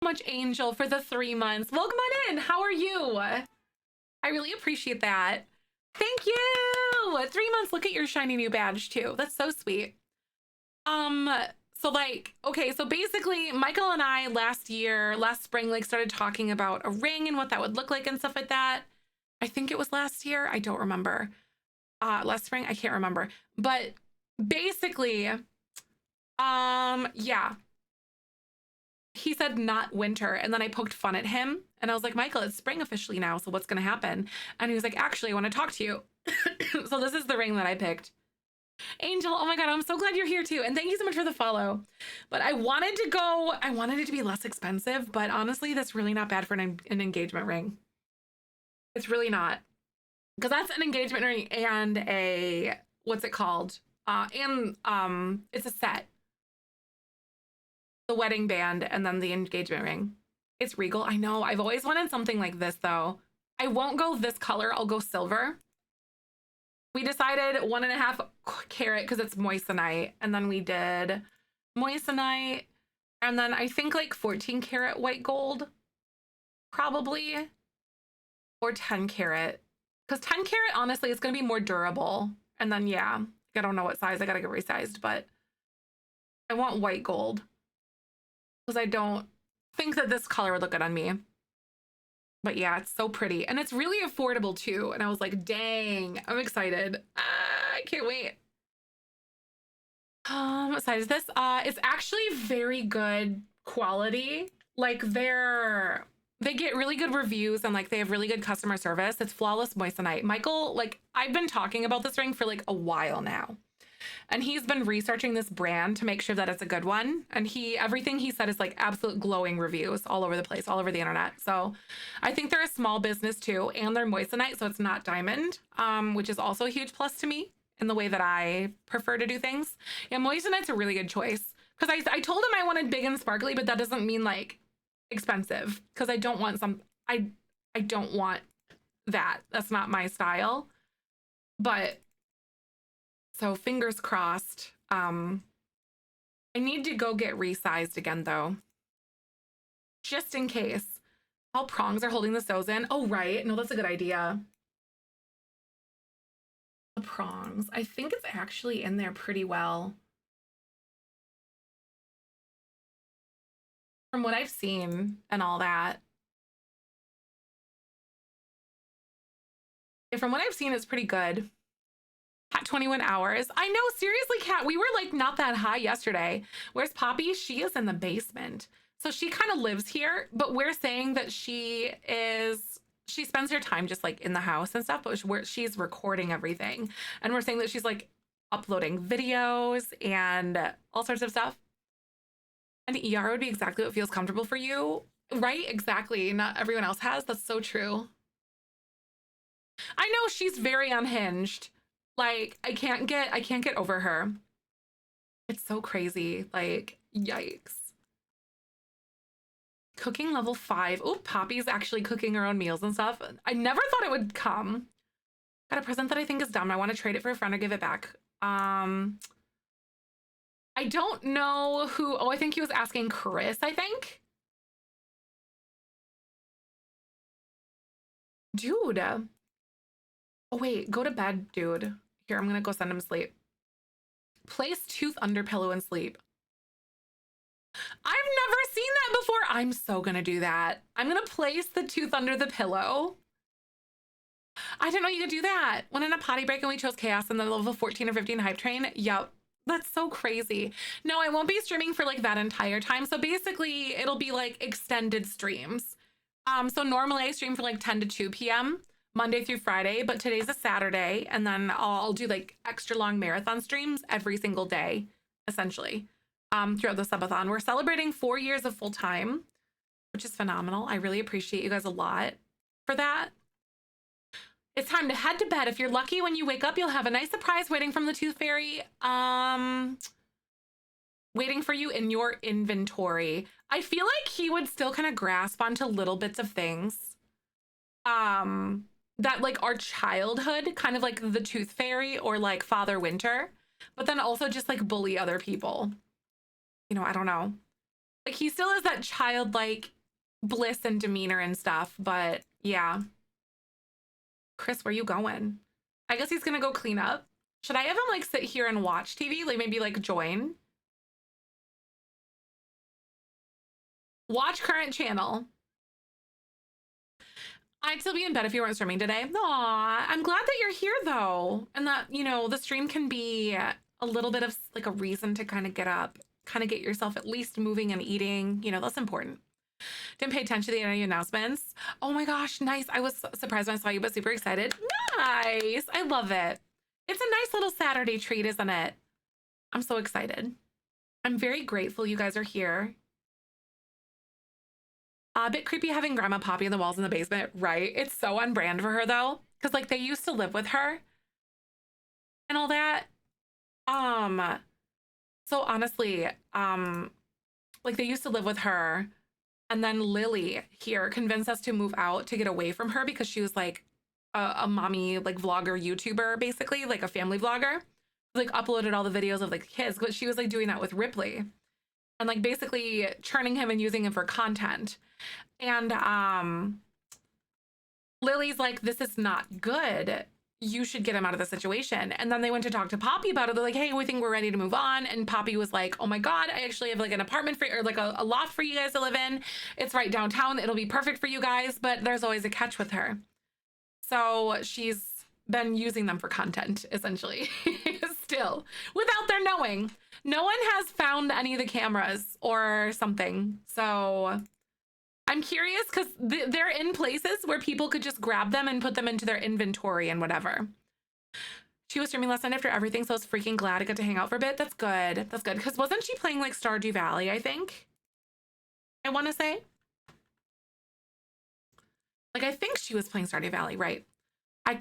much, Angel, for the 3 months. Welcome on in. How are you? I really appreciate that. Thank you. 3 months. Look at your shiny new badge too. That's so sweet. So like, okay, so basically Michael and I last spring, like started talking about a ring and what that would look like and stuff like that. I think it was last year. I don't remember. Last spring, I can't remember. But basically, yeah. He said not winter, and then I poked fun at him and I was like, Michael, it's spring officially now, so what's gonna happen? And he was like, actually, I want to talk to you. So this is the ring that I picked. Angel, oh my god, I'm so glad you're here too, and thank you so much for the follow. But I wanted it to be less expensive, but honestly, that's really not bad for an engagement ring. It's really not, because that's an engagement ring and a, what's it called, it's a set. The wedding band and then the engagement ring. It's regal. I know. I've always wanted something like this though. I won't go this color. I'll go silver. We decided 1.5 carat because it's moissanite. And then we did moissanite. And then I think like 14 karat white gold. Probably. Or 10 karat. Because 10 karat, honestly, it's going to be more durable. And then, yeah. I don't know what size. I got to get resized. But I want white gold. Because I don't think that this color would look good on me. But yeah, it's so pretty. And it's really affordable too. And I was like, dang, I'm excited. I can't wait. What size is this? It's actually very good quality. Like they get really good reviews and like they have really good customer service. It's flawless moissanite. Michael, like I've been talking about this ring for like a while now. And he's been researching this brand to make sure that it's a good one. And everything he said is like absolute glowing reviews all over the place, all over the internet. So I think they're a small business too, and they're moissanite, so it's not diamond, which is also a huge plus to me in the way that I prefer to do things. Yeah, moissanite's a really good choice. Because I told him I wanted big and sparkly, but that doesn't mean like expensive. Because I don't want I don't want that. That's not my style. But so fingers crossed. I need to go get resized again though. Just in case. All prongs are holding the sews in. Oh, right. No, that's a good idea. The prongs. I think it's actually in there pretty well. From what I've seen and all that. Yeah, from what I've seen, it's pretty good. At 21 hours. I know, seriously, Kat, we were like not that high yesterday. Where's Poppy? She is in the basement. So she kind of lives here, but we're saying that she spends her time just like in the house and stuff, but she's recording everything. And we're saying that she's like uploading videos and all sorts of stuff. And ER would be exactly what feels comfortable for you, right? Exactly. Not everyone else has. That's so true. I know she's very unhinged. Like, I can't get over her. It's so crazy. Like, yikes. Cooking level 5. Oh, Poppy's actually cooking her own meals and stuff. I never thought it would come. Got a present that I think is dumb. I want to trade it for a friend or give it back. I don't know who. Oh, I think he was asking Chris, I think. Dude. Oh, wait. Go to bed, dude. Here, I'm gonna go send him sleep. Place tooth under pillow and sleep. I've never seen that before. I'm so gonna do that. I'm gonna place the tooth under the pillow. I didn't know you could do that. When in a potty break and we chose chaos in the level 14 or 15 hype train. Yep. That's so crazy. No, I won't be streaming for like that entire time. So basically it'll be like extended streams. So normally I stream from like 10 to 2 p.m. Monday through Friday, but today's a Saturday, and then I'll do like extra long marathon streams every single day, essentially, throughout the subathon. We're celebrating 4 years of full time, which is phenomenal. I really appreciate you guys a lot for that. It's time to head to bed. If you're lucky, when you wake up, you'll have a nice surprise waiting from the Tooth Fairy, waiting for you in your inventory. I feel like he would still kind of grasp onto little bits of things. That like our childhood, kind of like the Tooth Fairy or like Father Winter, but then also just like bully other people. You know, I don't know. Like he still has that childlike bliss and demeanor and stuff. But yeah. Chris, where you going? I guess he's gonna go clean up. Should I have him like sit here and watch TV? Like maybe like join? Watch current channel. I'd still be in bed if you weren't streaming today. Aw, I'm glad that you're here though. And that, you know, the stream can be a little bit of like a reason to kind of get up, kind of get yourself at least moving and eating. You know, that's important. Didn't pay attention to the announcements. Oh my gosh, nice. I was surprised when I saw you, but super excited. Nice. I love it. It's a nice little Saturday treat, isn't it? I'm so excited. I'm very grateful you guys are here. A bit creepy having Grandma Poppy on the walls in the basement, right? It's so on brand for her though, because like they used to live with her and all that. So honestly, like they used to live with her, and then Lily here convinced us to move out to get away from her because she was like a mommy like vlogger YouTuber, basically like a family vlogger, like uploaded all the videos of like kids, but she was like doing that with Ripley and like basically churning him and using him for content. And Lily's like, this is not good. You should get him out of the situation. And then they went to talk to Poppy about it. They're like, hey, we think we're ready to move on. And Poppy was like, oh my God, I actually have like an apartment for, or like a loft for you guys to live in. It's right downtown. It'll be perfect for you guys. But there's always a catch with her. So she's been using them for content, essentially, still, without their knowing. No one has found any of the cameras or something. So I'm curious because they're in places where people could just grab them and put them into their inventory and whatever. She was streaming last night after everything, so I was freaking glad I got to hang out for a bit. That's good. That's good. Because wasn't she playing like Stardew Valley, I think? I want to say. Like, I think she was playing Stardew Valley, right?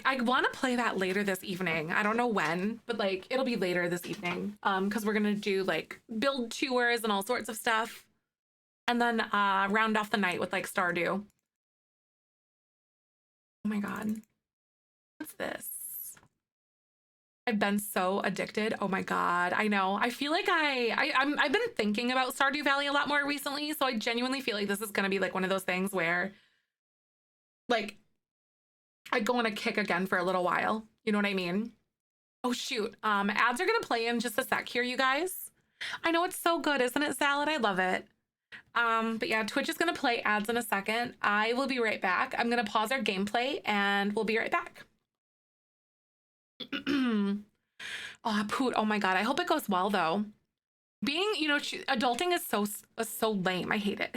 I want to play that later this evening. I don't know when, but like it'll be later this evening. Because we're gonna do like build tours and all sorts of stuff. And then round off the night with like Stardew. Oh my God. What's this? I've been so addicted. Oh my God. I know. I feel like I've been thinking about Stardew Valley a lot more recently. So I genuinely feel like this is gonna be like one of those things where like I go on a kick again for a little while. You know what I mean? Oh shoot. Ads are gonna play in just a sec here, you guys. I know it's so good, isn't it, Salad? I love it. But yeah, Twitch is gonna play ads in a second. I will be right back. I'm gonna pause our gameplay and we'll be right back. Oh, Poot. Oh my God. I hope it goes well though. Being, you know, adulting is so lame. I hate it.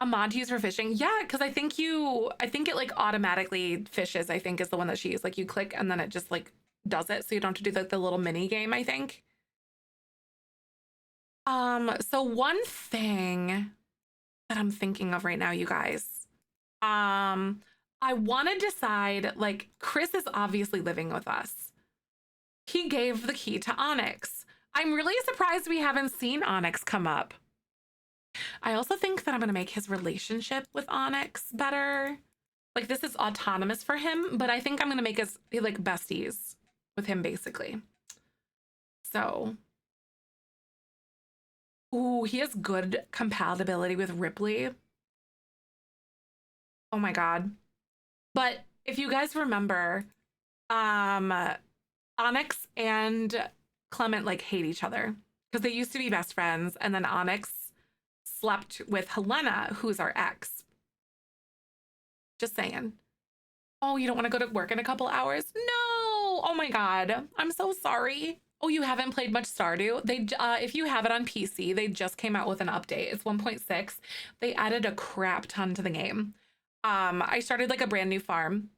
A mod to use for fishing. Yeah, because I think it like automatically fishes, I think is the one that she used. Like you click and then it just like does it. So you don't have to do like the little mini game, I think. So one thing that I'm thinking of right now, you guys, I want to decide, like, Chris is obviously living with us. He gave the key to Onyx. I'm really surprised we haven't seen Onyx come up. I also think that I'm going to make his relationship with Onyx better. Like, this is autonomous for him, but I think I'm going to make us, like, besties with him, basically. So... Ooh, he has good compatibility with Ripley. Oh my God. But if you guys remember, Onyx and Clement like hate each other because they used to be best friends, and then Onyx slept with Helena, who's our ex. Just saying. Oh, you don't want to go to work in a couple hours? No. Oh my God. I'm so sorry. Oh, you haven't played much Stardew? They, if you have it on PC, they just came out with an update. It's 1.6. They added a crap ton to the game. I started like a brand new farm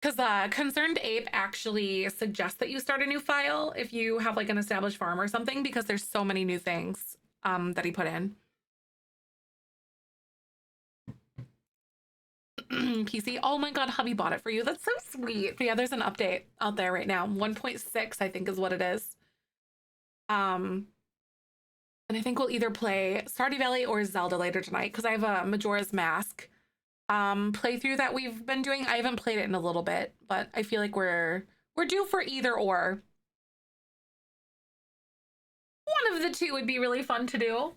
because Concerned Ape actually suggests that you start a new file if you have like an established farm or something, because there's so many new things that he put in. PC. Oh my God, hubby bought it for you. That's so sweet. But yeah, there's an update out there right now. 1.6, I think is what it is. And I think we'll either play Stardew Valley or Zelda later tonight because I have a Majora's Mask playthrough that we've been doing. I haven't played it in a little bit, but I feel like we're due for either or. One of the two would be really fun to do.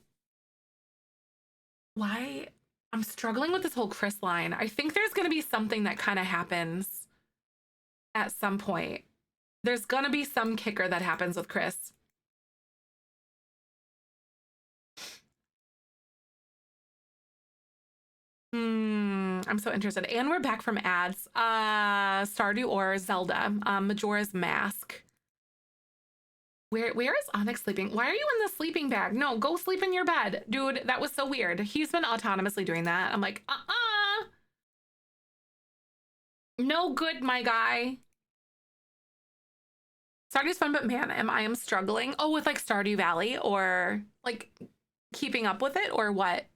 Why? I'm struggling with this whole Chris line. I think there's going to be something that kind of happens at some point. There's going to be some kicker that happens with Chris. I'm so interested. And we're back from ads. Stardew or Zelda. Majora's Mask. Where is Onyx sleeping? Why are you in the sleeping bag? No, go sleep in your bed. Dude, that was so weird. He's been autonomously doing that. I'm like, no good, my guy. Stardew's fun, but man, I am struggling. Oh, with like Stardew Valley or like keeping up with it or what?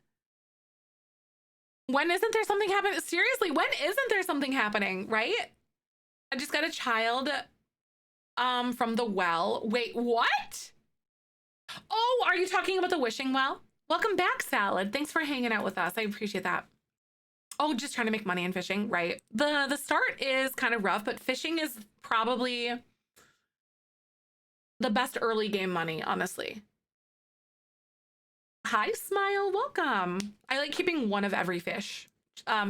When isn't there something happening? Seriously, when isn't there something happening, right? I just got a child from the well. Wait, what? Oh, are you talking about the wishing well? Welcome back, Salad. Thanks for hanging out with us. I appreciate that. Oh, just trying to make money in fishing, right? The start is kind of rough, but fishing is probably the best early game money, honestly. Hi, Smile. Welcome. I like keeping one of every fish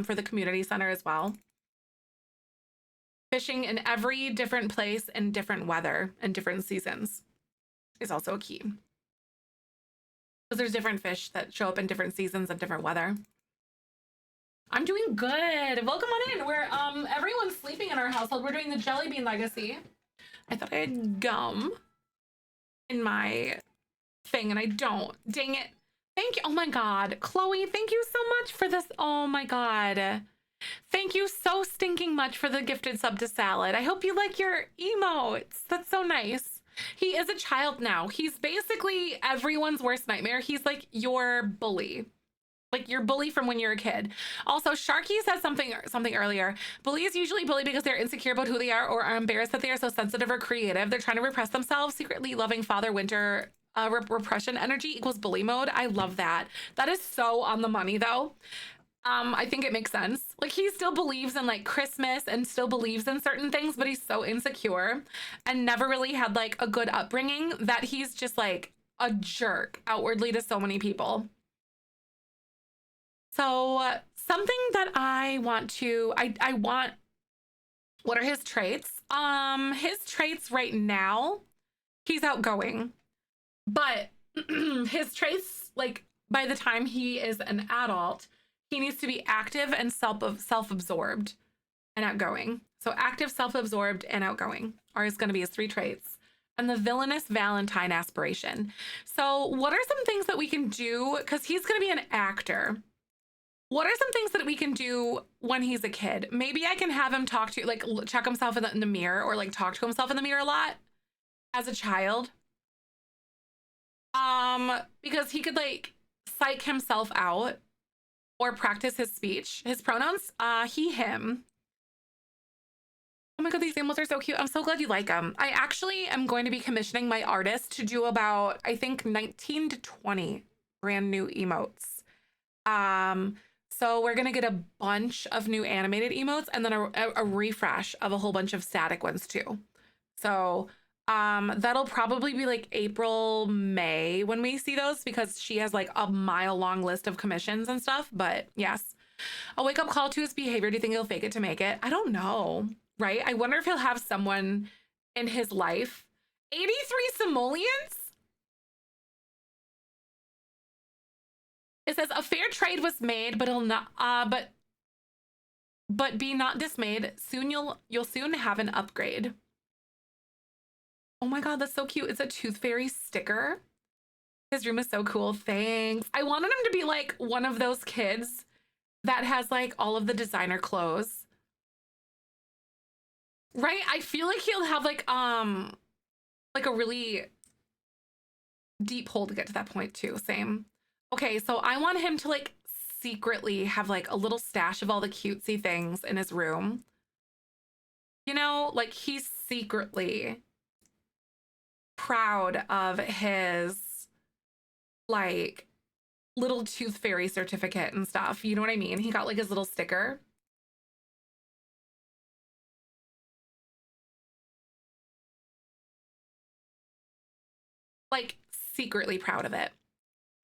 for the community center as well. Fishing in every different place and different weather and different seasons is also a key. Because there's different fish that show up in different seasons and different weather. I'm doing good. Welcome on in. We're everyone's sleeping in our household. We're doing the Jellybean legacy. I thought I had gum in my thing and I don't. Dang it. Thank you. Oh my God. Chloe, thank you so much for this. Oh my God. Thank you so stinking much for the gifted sub to Salad. I hope you like your emotes. That's so nice. He is a child now. He's basically everyone's worst nightmare. He's like your bully. Like your bully from when you're a kid. Also, Sharky said something earlier. Bullies usually bully because they're insecure about who they are or are embarrassed that they are so sensitive or creative. They're trying to repress themselves. Secretly loving Father Winter. Repression energy equals bully mode. I love that. That is so on the money though. I think it makes sense. Like he still believes in like Christmas and still believes in certain things, but he's so insecure and never really had like a good upbringing that he's just like a jerk outwardly to so many people. So something that I want to, I want, what are his traits? His traits right now, he's outgoing, but his traits, like by the time he is an adult, he needs to be active and self-absorbed and outgoing. So active, self-absorbed, and outgoing are going to be his 3 traits. And the villainous Valentine aspiration. So what are some things that we can do? Because he's going to be an actor. What are some things that we can do when he's a kid? Maybe I can have him talk to, like, check himself in the mirror or like talk to himself in the mirror a lot as a child. Because he could like psych himself out or practice his speech. His pronouns, he, him. Oh my God, these animals are so cute. I'm so glad you like them. I actually am going to be commissioning my artist to do about, I think, 19 to 20 brand new emotes. So we're gonna get a bunch of new animated emotes and then a refresh of a whole bunch of static ones too. So that'll probably be like April, May when we see those because she has like a mile-long list of commissions and stuff. But yes, a wake-up call to his behavior. Do you think he'll fake it to make it? I don't know, right? I wonder if he'll have someone in his life. 83 simoleons? It says a fair trade was made, but he'll not. But be not dismayed. Soon you'll soon have an upgrade. Oh my God, that's so cute. It's a Tooth Fairy sticker. His room is so cool. Thanks. I wanted him to be like one of those kids that has like all of the designer clothes. Right? I feel like he'll have like a really deep hole to get to that point too. Same. Okay, so I want him to like secretly have like a little stash of all the cutesy things in his room. You know, like he's secretly proud of his like little Tooth Fairy certificate and stuff. You know what I mean? He got like his little sticker. Like secretly proud of it.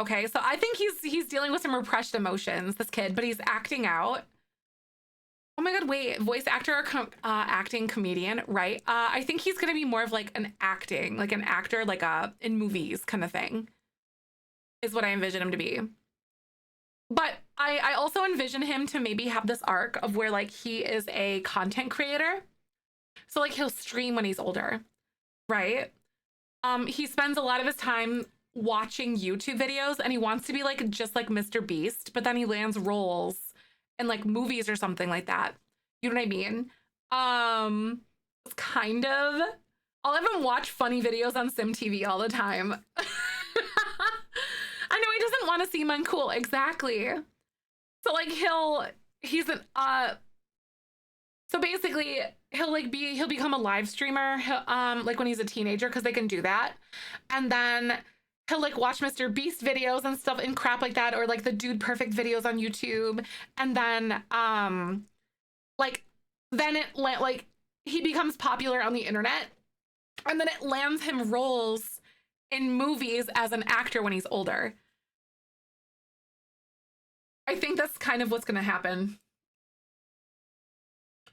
Okay, so I think he's dealing with some repressed emotions, this kid, but he's acting out. Oh my God, wait, voice actor or acting comedian, right? I think he's gonna be more of like an acting, like an actor, like in movies kind of thing, is what I envision him to be. But I also envision him to maybe have this arc of where like he is a content creator. So like he'll stream when he's older, right? He spends a lot of his time watching YouTube videos and he wants to be like just like Mr. Beast, but then he lands roles in like movies or something like that. You know what I mean? It's kind of, I'll have him watch funny videos on SimTV all the time. I know he doesn't want to seem uncool. Exactly. So like he's an so basically he'll become a live streamer like when he's a teenager, because they can do that. And then he'll like watch Mr. Beast videos and stuff and crap like that, or like the Dude Perfect videos on YouTube. And then like then it like he becomes popular on the internet, and then it lands him roles in movies as an actor when he's older. I think that's kind of what's gonna happen.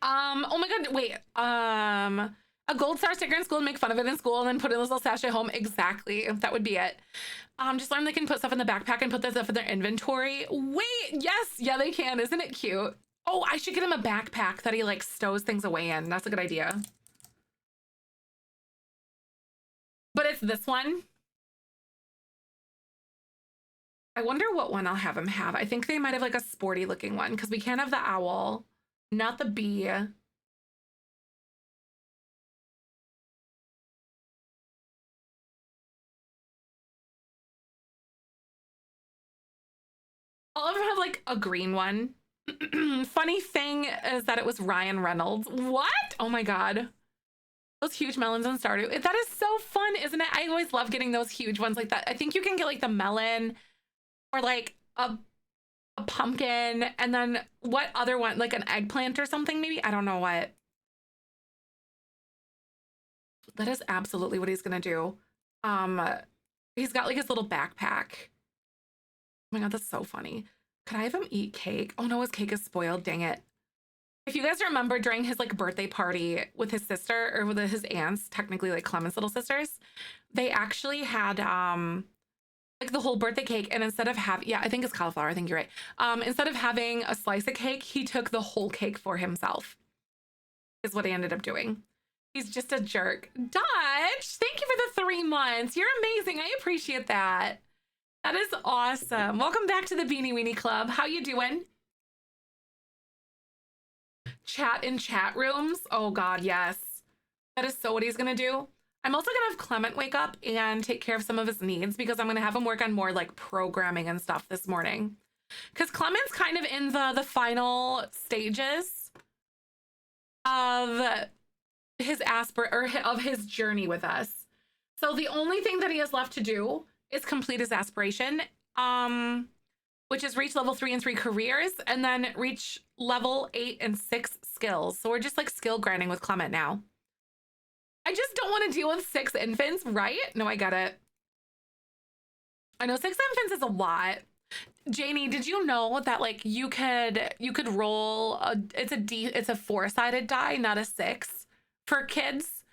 Oh my God, wait. A gold star sticker in school and make fun of it in school and then put it in this little sachet at home. Exactly. That would be it. Just learn they can put stuff in the backpack and put that stuff in their inventory. Wait, yes, yeah, they can. Isn't it cute? Oh, I should get him a backpack that he like stows things away in. That's a good idea. But it's this one. I wonder what one I'll have him have. I think they might have like a sporty looking one, because we can't have the owl, not the bee. I'll have him have like a green one. Funny thing is that it was Ryan Reynolds. What? Oh my God. Those huge melons and Stardew. That is so fun, isn't it? I always love getting those huge ones like that. I think you can get like the melon or like a pumpkin, and then what other one? Like an eggplant or something maybe? I don't know what. That is absolutely what he's gonna do. He's got like his little backpack. Oh my God, that's so funny. Could I have him eat cake? Oh no, his cake is spoiled, dang it. If you guys remember during his like birthday party with his sister, or with his aunts, technically like Clement's little sisters, they actually had like the whole birthday cake, and instead of having, yeah, I think it's cauliflower, I think you're right. Instead of having a slice of cake, he took the whole cake for himself, is what he ended up doing. He's just a jerk. Dutch, thank you for the 3 months. You're amazing. I appreciate that. That is awesome. Welcome back to the Beanie Weenie Club. How you doing? Chat in chat rooms. Oh God, yes. That is so what he's gonna do. I'm also gonna have Clement wake up and take care of some of his needs, because I'm gonna have him work on more like programming and stuff this morning. Because Clement's kind of in the final stages of his of his journey with us. So the only thing that he has left to do is complete his aspiration, which is reach level 3 and 3 careers, and then reach level 8 and 6 skills. So we're just like skill grinding with Clement now. I just don't want to deal with 6 infants, right? No, I get it. I know 6 infants is a lot. Janie, did you know that like you could roll it's a 4-sided die, not a 6 for kids,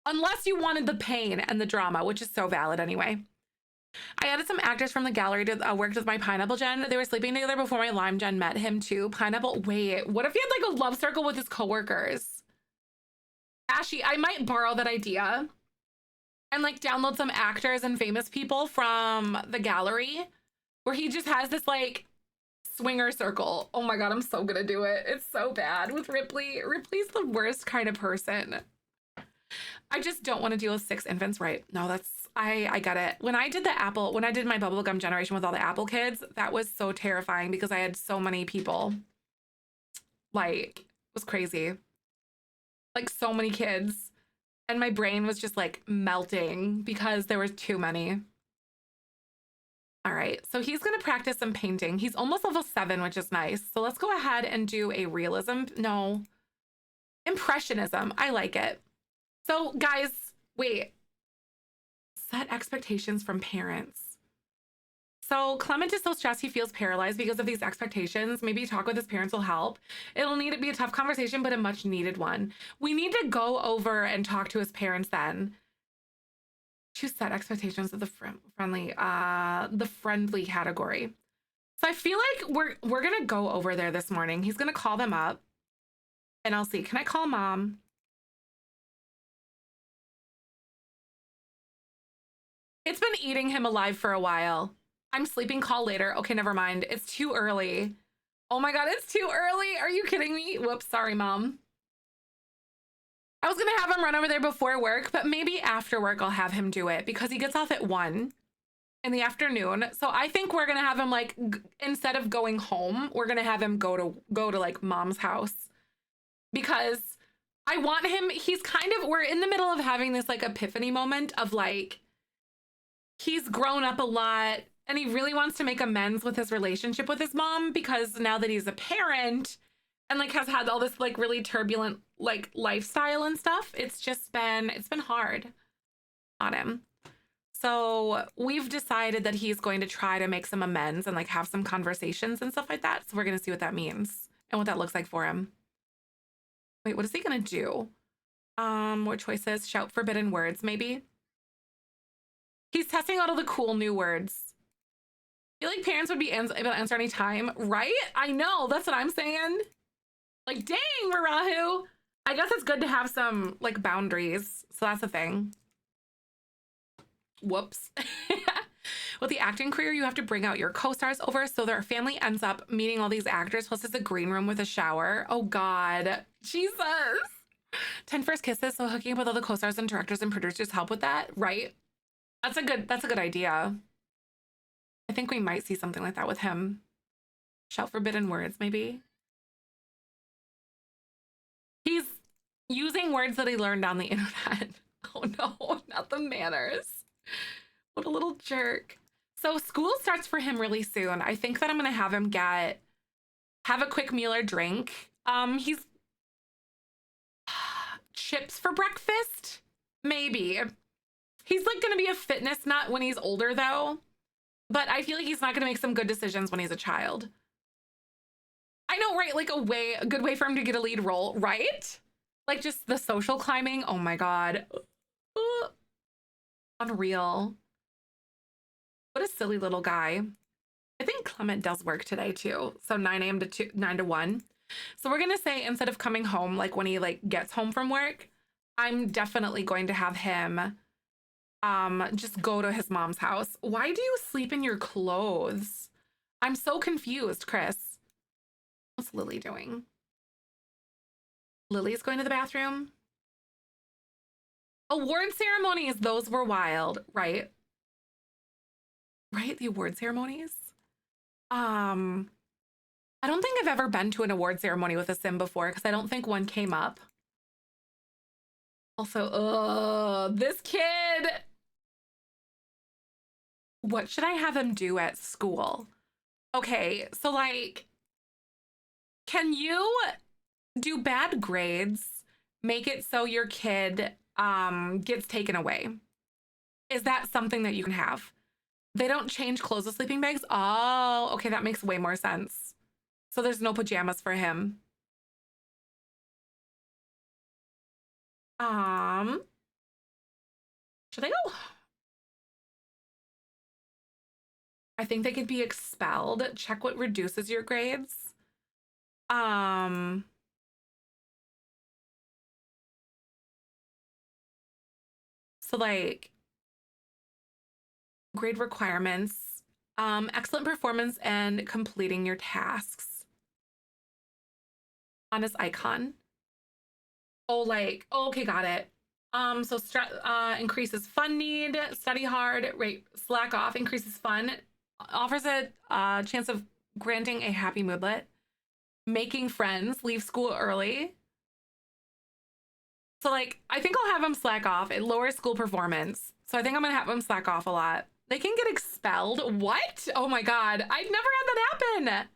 unless you wanted the pain and the drama, which is so valid anyway. I added some actors from the gallery to worked with my Pineapple Gen. They were sleeping together before my Lime Gen met him too. Pineapple, wait, what if he had like a love circle with his coworkers? Ashy, I might borrow that idea and like download some actors and famous people from the gallery, where he just has this like swinger circle. Oh my God, I'm so gonna do it. It's so bad with Ripley. Ripley's the worst kind of person. I just don't want to deal with 6 infants, right? No, that's, I get it. When I did my bubblegum generation with all the Apple kids, that was so terrifying because I had so many people. Like, it was crazy. Like so many kids. And my brain was just like melting because there were too many. All right, so he's gonna practice some painting. He's almost level 7, which is nice. So let's go ahead and do a realism. No, impressionism. I like it. So guys, wait, Set expectations from parents. So Clement is so stressed he feels paralyzed because of these expectations. Maybe talk with his parents will help. It'll need to be a tough conversation, but a much needed one. We need to go over and talk to his parents then. To set expectations of the friendly category. So I feel like we're gonna go over there this morning. He's gonna call them up, and I'll see. Can I call mom? It's been eating him alive for a while. I'm sleeping, call later. Okay, never mind. It's too early. Oh my God, it's too early. Are you kidding me? Whoops, sorry, mom. I was gonna have him run over there before work, but maybe after work I'll have him do it because he gets off at 1 in the afternoon. So I think we're gonna have him like, instead of going home, we're gonna have him go to like mom's house because I want him, we're in the middle of having this like epiphany moment of like, he's grown up a lot and he really wants to make amends with his relationship with his mom because now that he's a parent and like has had all this like really turbulent like lifestyle and stuff, it's been hard on him. So we've decided that he's going to try to make some amends and like have some conversations and stuff like that. So we're going to see what that means and what that looks like for him. Wait, what is he going to do? What choices? Shout forbidden words, maybe? He's testing out all the cool new words. I feel like parents would be able to answer any time, right? I know, that's what I'm saying. Like, dang, Marahu. I guess it's good to have some, like, boundaries. So that's the thing. Whoops. With the acting career, you have to bring out your co-stars over so their family ends up meeting all these actors, plus it's a green room with a shower. Oh, God. Jesus. 10 first kisses, so hooking up with all the co-stars and directors and producers help with that, right? That's a good idea. I think we might see something like that with him. Shout forbidden words, maybe. He's using words that he learned on the internet. Oh no, not the manners. What a little jerk. So school starts for him really soon. I think that I'm gonna have him have a quick meal or drink. He's chips for breakfast? Maybe. He's like gonna be a fitness nut when he's older though. But I feel like he's not gonna make some good decisions when he's a child. I know, right? Like a good way for him to get a lead role, right? Like just the social climbing. Oh my God. Unreal. What a silly little guy. I think Clement does work today too. So 9 a.m. to 9 to 1. So we're gonna say instead of coming home, like when he like gets home from work, I'm definitely going to have him just go to his mom's house. Why do you sleep in your clothes? I'm so confused, Chris. What's Lily doing? Lily's going to the bathroom. Award ceremonies, those were wild, right? Right, the award ceremonies. I don't think I've ever been to an award ceremony with a sim before because I don't think one came up. Also, this kid. What should I have him do at school? Okay, so like, can you do bad grades, make it so your kid gets taken away? Is that something that you can have? They don't change clothes with sleeping bags? Oh, okay, that makes way more sense. So there's no pajamas for him. Should I go? I think they could be expelled. Check what reduces your grades. So like grade requirements, excellent performance and completing your tasks. On his icon. Oh, like, oh, okay, got it. So increases fun need, study hard, rate slack off, increases fun, offers a chance of granting a happy moodlet, making friends, leave school early. So like, I think I'll have him slack off. It lowers school performance. So I think I'm gonna have him slack off a lot. They can get expelled. What? Oh my God, I've never had that happen.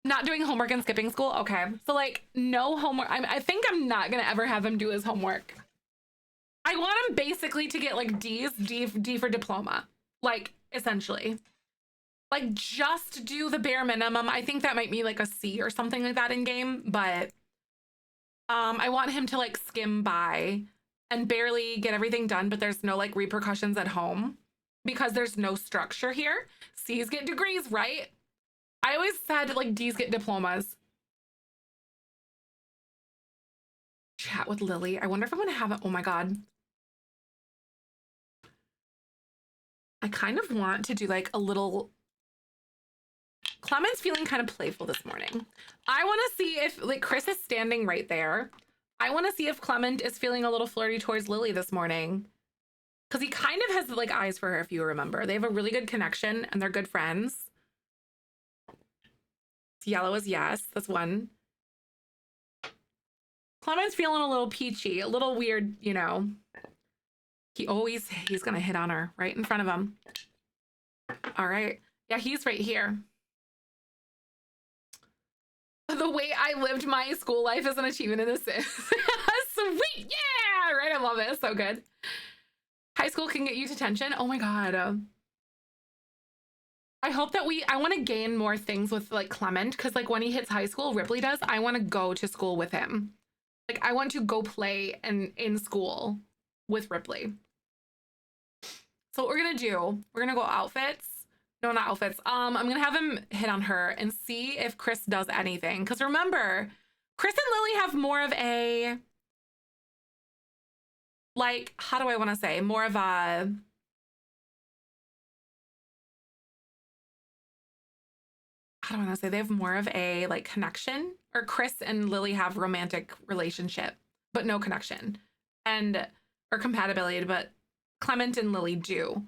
Not doing homework and skipping school. Okay, so like no homework. I think I'm not gonna ever have him do his homework. I want him basically to get like D for diploma, like essentially. Like just do the bare minimum. I think that might be like a C or something like that in game, but I want him to like skim by and barely get everything done, but there's no like repercussions at home because there's no structure here. C's get degrees, right? I always said like D's get diplomas. Chat with Lily. I wonder if I'm gonna have it. Oh my God. I kind of want to do like a little. Clement's feeling kind of playful this morning. I want to see if like Chris is standing right there. I want to see if Clement is feeling a little flirty towards Lily this morning. Because he kind of has like eyes for her, if you remember. They have a really good connection and they're good friends. Yellow is yes. That's one. Clement's feeling a little peachy, a little weird, you know. He's gonna hit on her right in front of him. All right. Yeah, he's right here. The way I lived my school life is an achievement in The Sims. Sweet. Yeah. Right. I love it. So good. High school can get you detention. Oh my God. I hope that I want to gain more things with like Clement because like when he hits high school, Ripley does, I want to go to school with him. Like I want to go play in school with Ripley. So what we're going to do, we're going to go outfits. No, not outfits. I'm going to have him hit on her and see if Chris does anything. Because remember, Chris and Lily have more of a, like, how do I want to say? More of a, how do I want to say? They have more of a, like, connection. Or Chris and Lily have romantic relationship, but no connection. Or compatibility, but Clement and Lily do.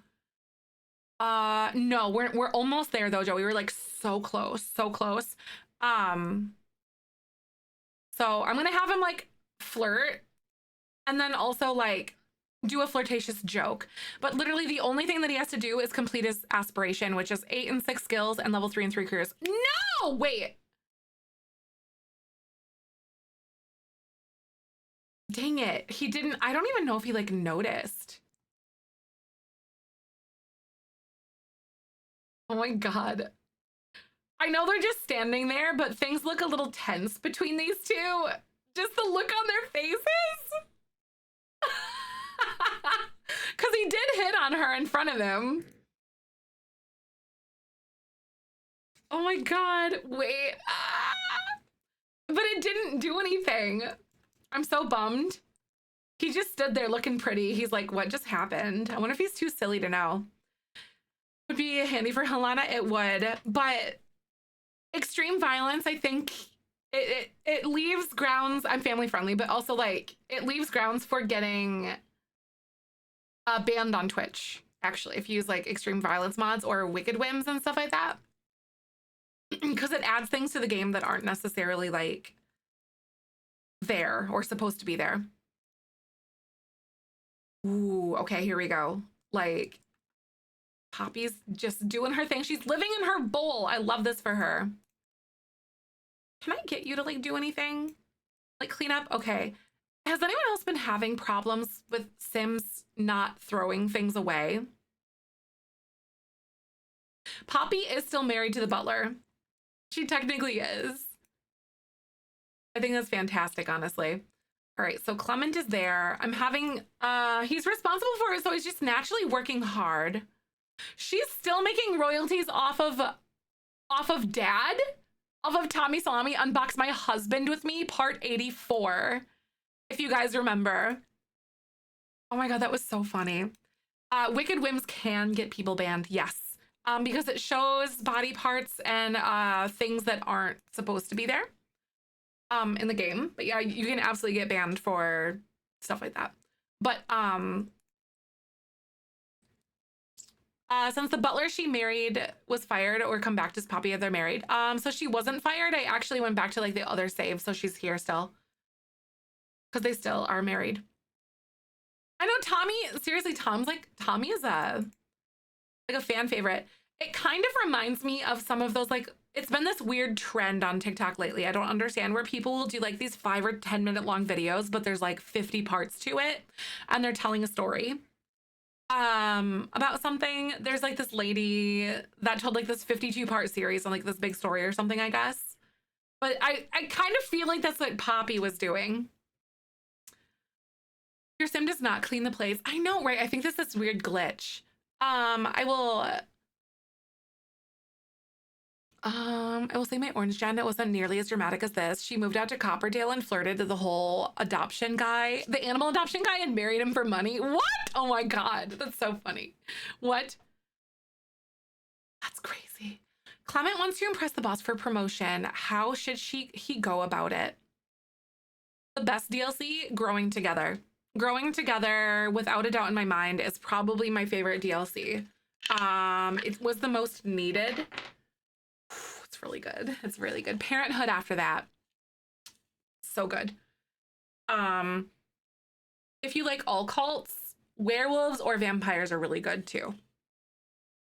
No, we're almost there though, Joe. We were like so close, so close. So I'm gonna have him like flirt and then also like do a flirtatious joke. But literally the only thing that he has to do is complete his aspiration, which is 8 and 6 skills and level 3 and 3 careers. No, wait. Dang it. He didn't, I don't even know if he like noticed. Oh my God. I know they're just standing there, but things look a little tense between these two. Just the look on their faces. Because he did hit on her in front of him. Oh my God, wait. But it didn't do anything. I'm so bummed. He just stood there looking pretty. He's like, what just happened? I wonder if he's too silly to know. Would be handy for Helena, it would, but extreme violence, I think it leaves grounds. I'm family friendly, but also like it leaves grounds for getting banned on Twitch, actually, if you use like extreme violence mods or wicked whims and stuff like that, because it adds things to the game that aren't necessarily like there or supposed to be there. Ooh, okay, here we go. Like Poppy's just doing her thing. She's living in her bowl. I love this for her. Can I get you to like do anything? Like clean up? Okay. Has anyone else been having problems with Sims not throwing things away? Poppy is still married to the butler. She technically is. I think that's fantastic, honestly. All right, so Clement is there. I'm having, he's responsible for it, so he's just naturally working hard. She's still making royalties off of Dad, off of Tommy Salami Unbox My Husband with Me, part 84, if you guys remember. Oh my God, that was so funny. Wicked Whims can get people banned, yes, because it shows body parts and things that aren't supposed to be there in the game. But yeah, you can absolutely get banned for stuff like that. But since the butler she married was fired or come back to Poppy if they're married. So she wasn't fired. I actually went back to like the other save, so she's here still. Because they still are married. I know Tommy, seriously, Tommy is a fan favorite. It kind of reminds me of some of those like it's been this weird trend on TikTok lately. I don't understand, where people will do like these 5 or 10 minute long videos, but there's like 50 parts to it and they're telling a story about something. There's like this lady that told like this 52-part series on like this big story or something, I guess. But I kind of feel like that's what Poppy was doing. Your sim does not clean the place. I know, right? I think this weird glitch. I will say my orange Janet wasn't nearly as dramatic as this. She moved out to Copperdale and flirted to the whole adoption guy, the animal adoption guy, and married him for money. What? Oh my God, that's so funny. What? That's crazy. Clement wants to impress the boss for promotion. How should he go about it? The best DLC, growing together. Growing together, without a doubt in my mind, is probably my favorite DLC. It was the most needed. It's really good. It's really good. Parenthood after that. So good. If you like all cults, werewolves or vampires are really good too.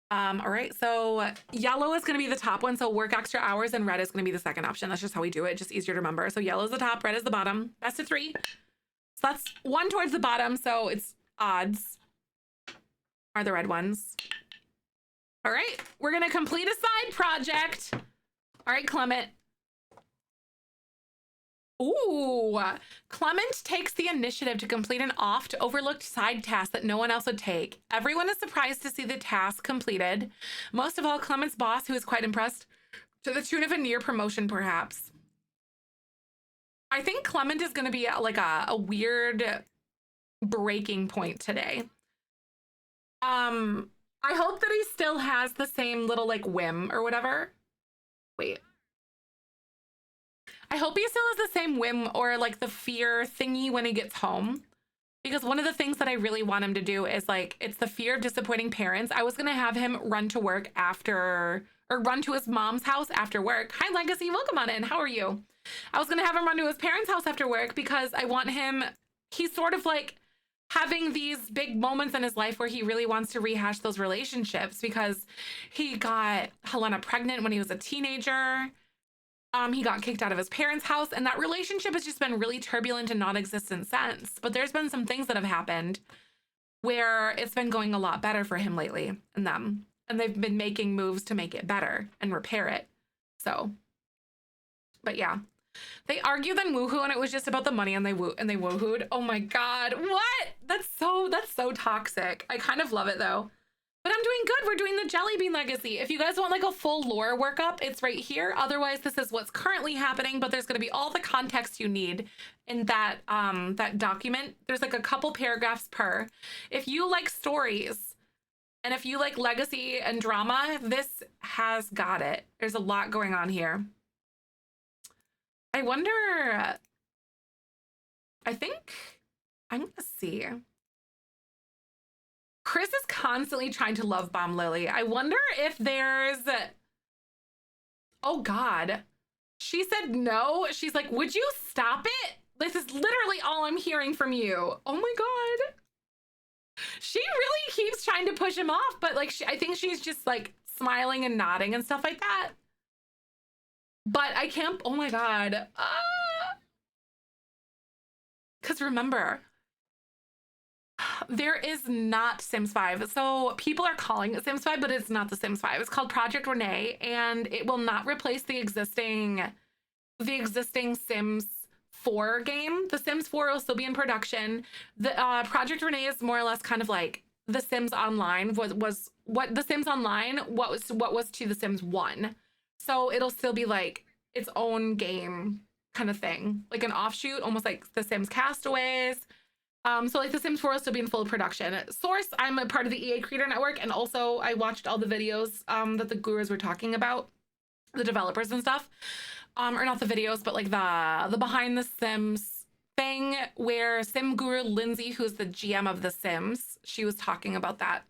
All right, so yellow is going to be the top one, so work extra hours, and red is going to be the second option. That's just how we do it, just easier to remember. So yellow is the top, red is the bottom. Best of 3. So that's 1 towards the bottom, so it's odds are the red ones. All right, we're going to complete a side project. All right, Clement. Ooh, Clement takes the initiative to complete an oft overlooked side task that no one else would take. Everyone is surprised to see the task completed. Most of all, Clement's boss, who is quite impressed, to the tune of a near promotion, perhaps. I think Clement is going to be like a weird breaking point today. I hope that he still has the same little like whim or whatever. Wait. I hope he still has the same whim or like the fear thingy when he gets home. Because one of the things that I really want him to do is like, it's the fear of disappointing parents. I was going to have him run to work after, or run to his mom's house after work. Hi, Legacy. Welcome on in. How are you? I was going to have him run to his parents' house after work because I want him, he's sort of like having these big moments in his life where he really wants to rehash those relationships because he got Helena pregnant when he was a teenager. He got kicked out of his parents' house, and that relationship has just been really turbulent and non-existent since. But there's been some things that have happened where it's been going a lot better for him lately and them. And they've been making moves to make it better and repair it. So, but yeah. They argued then woohoo, and it was just about the money, and they woohooed. Oh my God, what? That's so toxic. I kind of love it though. But I'm doing good. We're doing the Jellybean legacy. If you guys want like a full lore workup, it's right here. Otherwise, this is what's currently happening, but there's going to be all the context you need in that that document. There's like a couple paragraphs per. If you like stories and if you like legacy and drama, this has got it. There's a lot going on here. I wonder, I think I'm going to see. Chris is constantly trying to love bomb Lily. I wonder if there's, oh God. She said no. She's like, would you stop it? This is literally all I'm hearing from you. Oh my God. She really keeps trying to push him off, but like, I think she's just like smiling and nodding and stuff like that. But I can't, oh my God. Because remember, there is not Sims 5. So people are calling it Sims 5, but it's not the Sims 5. It's called Project Renee, and it will not replace the existing Sims 4 game. The Sims 4 will still be in production. The Project Renee is more or less kind of like The Sims Online was what The Sims Online what was to The Sims 1. So it'll still be like its own game kind of thing, like an offshoot, almost like The Sims Castaways. So like The Sims 4 will still be in full production. Source, I'm a part of the EA Creator Network, and also I watched all the videos that the gurus were talking about, the developers and stuff. Or not the videos, but like the behind the Sims thing where Sim Guru Lindsay, who's the GM of The Sims, she was talking about that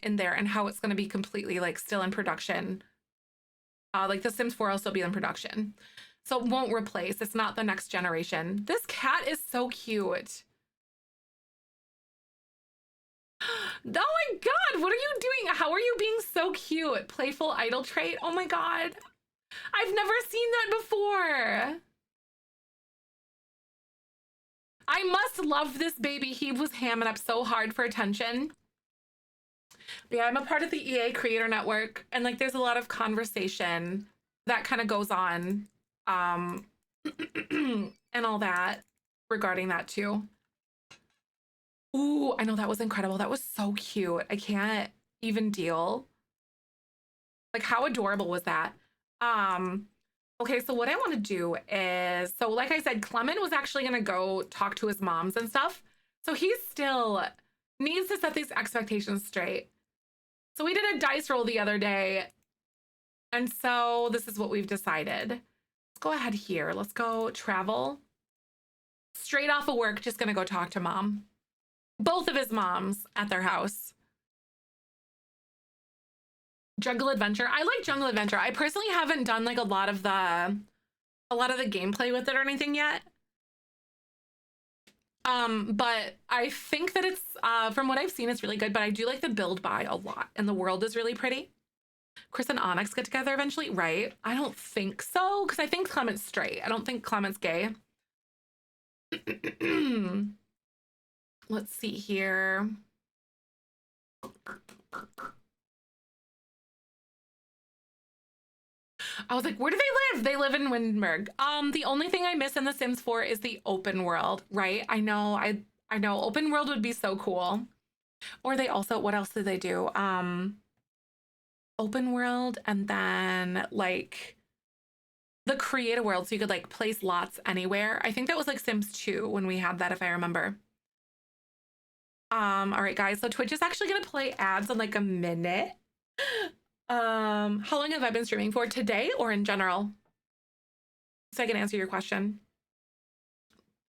in there and how it's going to be completely like still in production. Like The Sims 4 will still be in production. So it won't replace. It's not the next generation. This cat is so cute. Oh my God, what are you doing? How are you being so cute? Playful idle trait. Oh my God. I've never seen that before. I must love this baby. He was hamming up so hard for attention. But yeah, I'm a part of the EA Creator Network, and like there's a lot of conversation that kind of goes on, um, and all that regarding that too. Ooh, I know that was incredible. That was so cute. I can't even deal. Like, how adorable was that? Um, okay, so what I want to do is, so like I said, Clement was actually gonna go talk to his moms and stuff. So he still needs to set these expectations straight. So we did a dice roll the other day, and so this is what we've decided. Let's go ahead here. Let's go travel. Straight off of work, just gonna go talk to mom. Both of his moms at their house. Jungle Adventure. I like Jungle Adventure. I personally haven't done like a lot of the gameplay with it or anything yet. But I think that it's from what I've seen, it's really good. But I do like the build by a lot, and the world is really pretty. Chris and Onyx get together eventually, right? I don't think so, because I think Clement's straight. I don't think Clement's gay. Let's see here. I was like, where do they live? They live in Windberg. The only thing I miss in The Sims 4 is the open world, right? I know, I know open world would be so cool. Or they also, what else did they do? Open world, and then like the create a world, so you could like place lots anywhere. I think that was like Sims 2 when we had that, if I remember. All right, guys. So Twitch is actually gonna play ads in like a minute. How long have I been streaming for? Today or in general? So I can answer your question.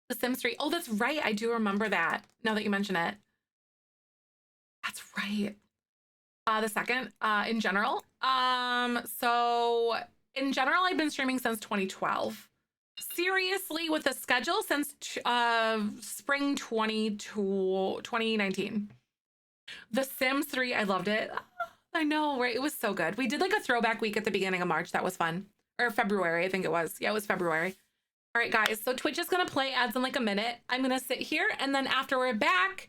The Sims 3. Oh, that's right. I do remember that now that you mention it. That's right. The second, in general. So in general, I've been streaming since 2012. Seriously, with the schedule since spring 2019. The Sims 3, I loved it. I know, right? It was so good. We did like a throwback week at the beginning of March. That was fun. Or February, I think it was. Yeah, it was February. All right, guys. So Twitch is going to play ads in like a minute. I'm going to sit here, and then after we're back,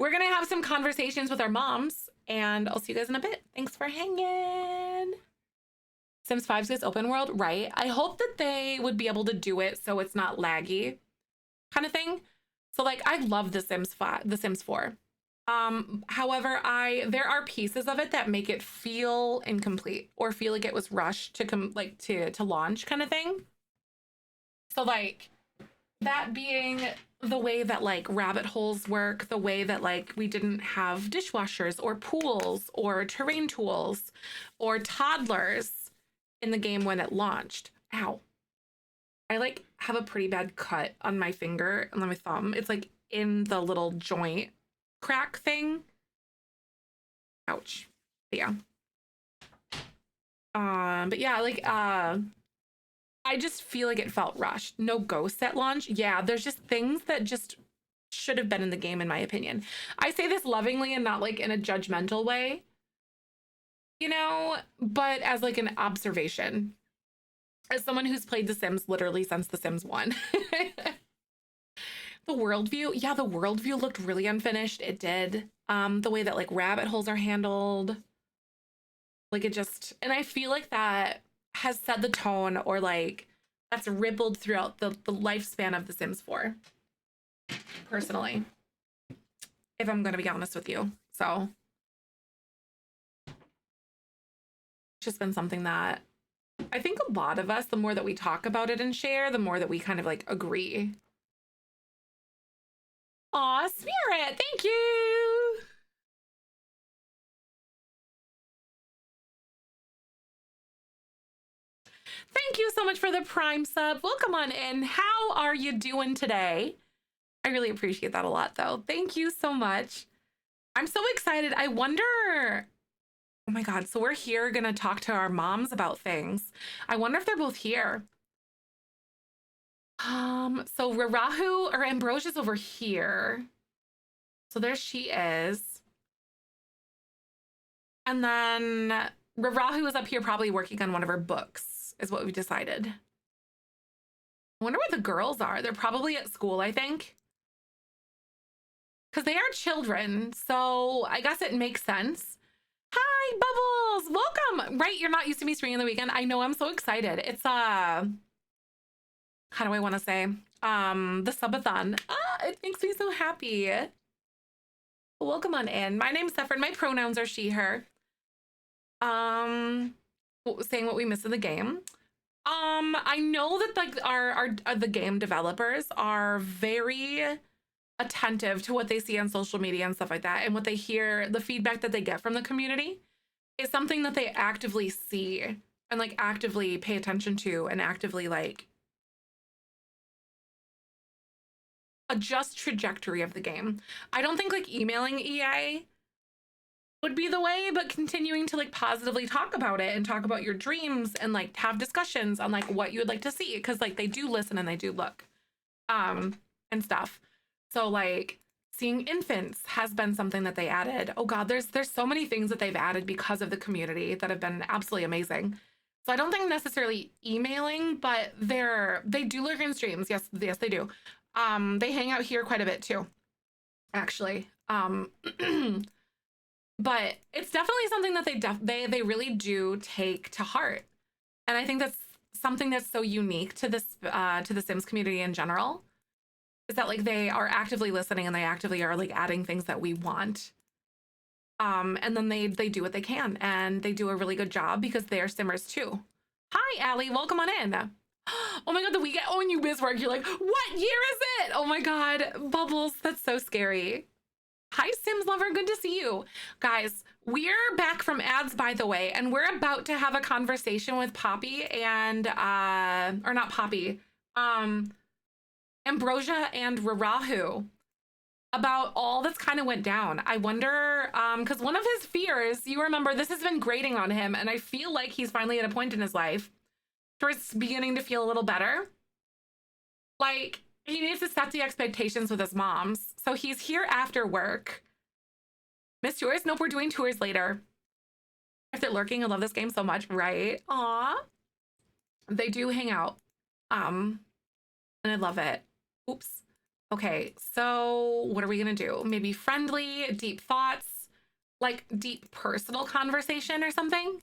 we're going to have some conversations with our moms, and I'll see you guys in a bit. Thanks for hanging. Sims 5's gets open world, right? I hope that they would be able to do it so it's not laggy kind of thing. So like, I love The Sims 5, The Sims 4. However, there are pieces of it that make it feel incomplete or feel like it was rushed to launch kind of thing. So like that being the way that like rabbit holes work, the way that like we didn't have dishwashers or pools or terrain tools or toddlers in the game when it launched. Ow. I like have a pretty bad cut on my finger and on my thumb. It's like in the little joint crack thing. Ouch. But yeah. But yeah, like I just feel like it felt rushed. No ghosts at launch. Yeah, there's just things that just should have been in the game, in my opinion. I say this lovingly and not like in a judgmental way, you know, but as like an observation. As someone who's played The Sims literally since The Sims 1. The worldview, yeah, the worldview looked really unfinished. It did. The way that like rabbit holes are handled, like it just, and I feel like that has set the tone, or like that's rippled throughout the lifespan of The Sims 4. Personally, if I'm gonna be honest with you, so it's just been something that I think a lot of us, the more that we talk about it and share, the more that we kind of like agree. Aw, Spirit, thank you. Thank you so much for the Prime sub. Welcome on in. How are you doing today? I really appreciate that a lot, though. Thank you so much. I'm so excited. I wonder... Oh my God. So we're here going to talk to our moms about things. I wonder if they're both here. So Rahu or Ambrosia's over here. So there she is. And then Rahu is up here probably working on one of her books, is what we decided. I wonder where the girls are. They're probably at school, I think. Because they are children, so I guess it makes sense. Hi, Bubbles! Welcome! Right, you're not used to me streaming the weekend. I know, I'm so excited. It's, how do I want to say? The subathon. It makes me so happy. Welcome on in. My name's Saffron. My pronouns are she, her. Saying what we missed in the game. I know that like our the game developers are very attentive to what they see on social media and stuff like that, and what they hear, the feedback that they get from the community is something that they actively see and like actively pay attention to and actively like adjust trajectory of the game. I don't think like emailing EA would be the way, but continuing to like positively talk about it and talk about your dreams and like have discussions on like what you would like to see, because like they do listen and they do look and stuff. So like seeing infants has been something that they added. Oh god, there's so many things that they've added because of the community that have been absolutely amazing. So I don't think necessarily emailing, but they do lurk in streams. Yes, they do. They hang out here quite a bit too, actually. But it's definitely something that they really do take to heart. And I think that's something that's so unique to this to the Sims community in general, is that like they are actively listening and they actively are like adding things that we want. And then they do what they can, and they do a really good job because they are Simmers too. Hi, Allie, welcome on in. Oh my god, the weekend. Oh, and you biz work. You're like, what year is it? Oh my god, Bubbles, that's so scary. Hi, Sims lover. Good to see you. Guys, we're back from ads, by the way, and we're about to have a conversation with Poppy and, or not Poppy, Ambrosia and Rarahu about all that's kind of went down. I wonder, because one of his fears, you remember, this has been grating on him, and I feel like he's finally at a point in his life where it's beginning to feel a little better. Like, he needs to set the expectations with his moms. So he's here after work. Miss tours? Nope, we're doing tours later. If they're lurking, I love this game so much, right? Aw. They do hang out. And I love it. Oops. Okay, so what are we gonna do? Maybe friendly, deep thoughts, like deep personal conversation or something?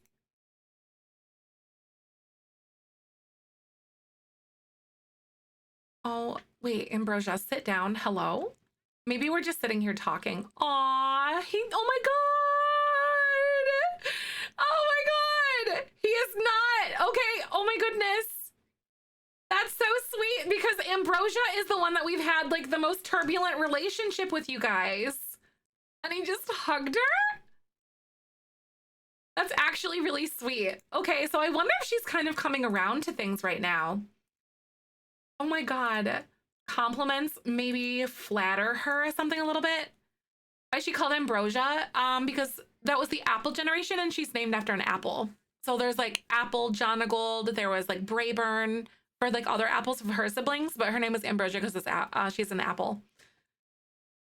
Oh, wait, Ambrosia, sit down. Hello? Maybe we're just sitting here talking. Aw, oh my god! Oh my god! He is not! Okay, oh my goodness. That's so sweet, because Ambrosia is the one that we've had like the most turbulent relationship with, you guys. And he just hugged her? That's actually really sweet. Okay, so I wonder if she's kind of coming around to things right now. Oh my god. Compliments maybe flatter her or something a little bit. Why she called Ambrosia? Because that was the apple generation and she's named after an apple. So there's like Apple, Jonagold, there was like Brayburn, or like other apples of her siblings, but her name is Ambrosia because it's she's an apple.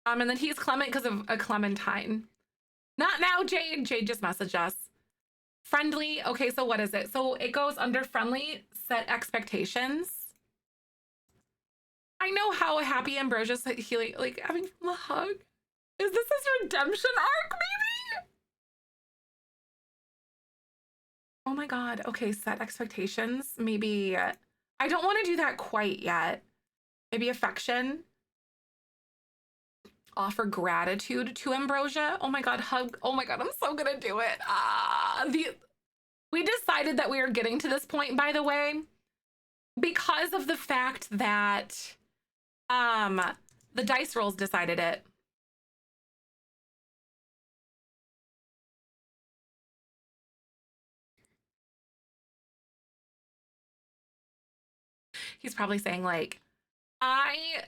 And then he's Clement because of a Clementine. Not now, Jade. Jade just messaged us. Friendly. Okay, so what is it? So it goes under friendly, set expectations. I know how happy Ambrosia's he like having a hug. Is this his redemption arc, maybe? Oh my god. Okay, set expectations. Maybe I don't want to do that quite yet. Maybe affection. Offer gratitude to Ambrosia. Oh my god, hug. Oh my god, I'm so gonna do it. We decided that we were getting to this point, by the way, because of the fact that the dice rolls decided it. He's probably saying like, I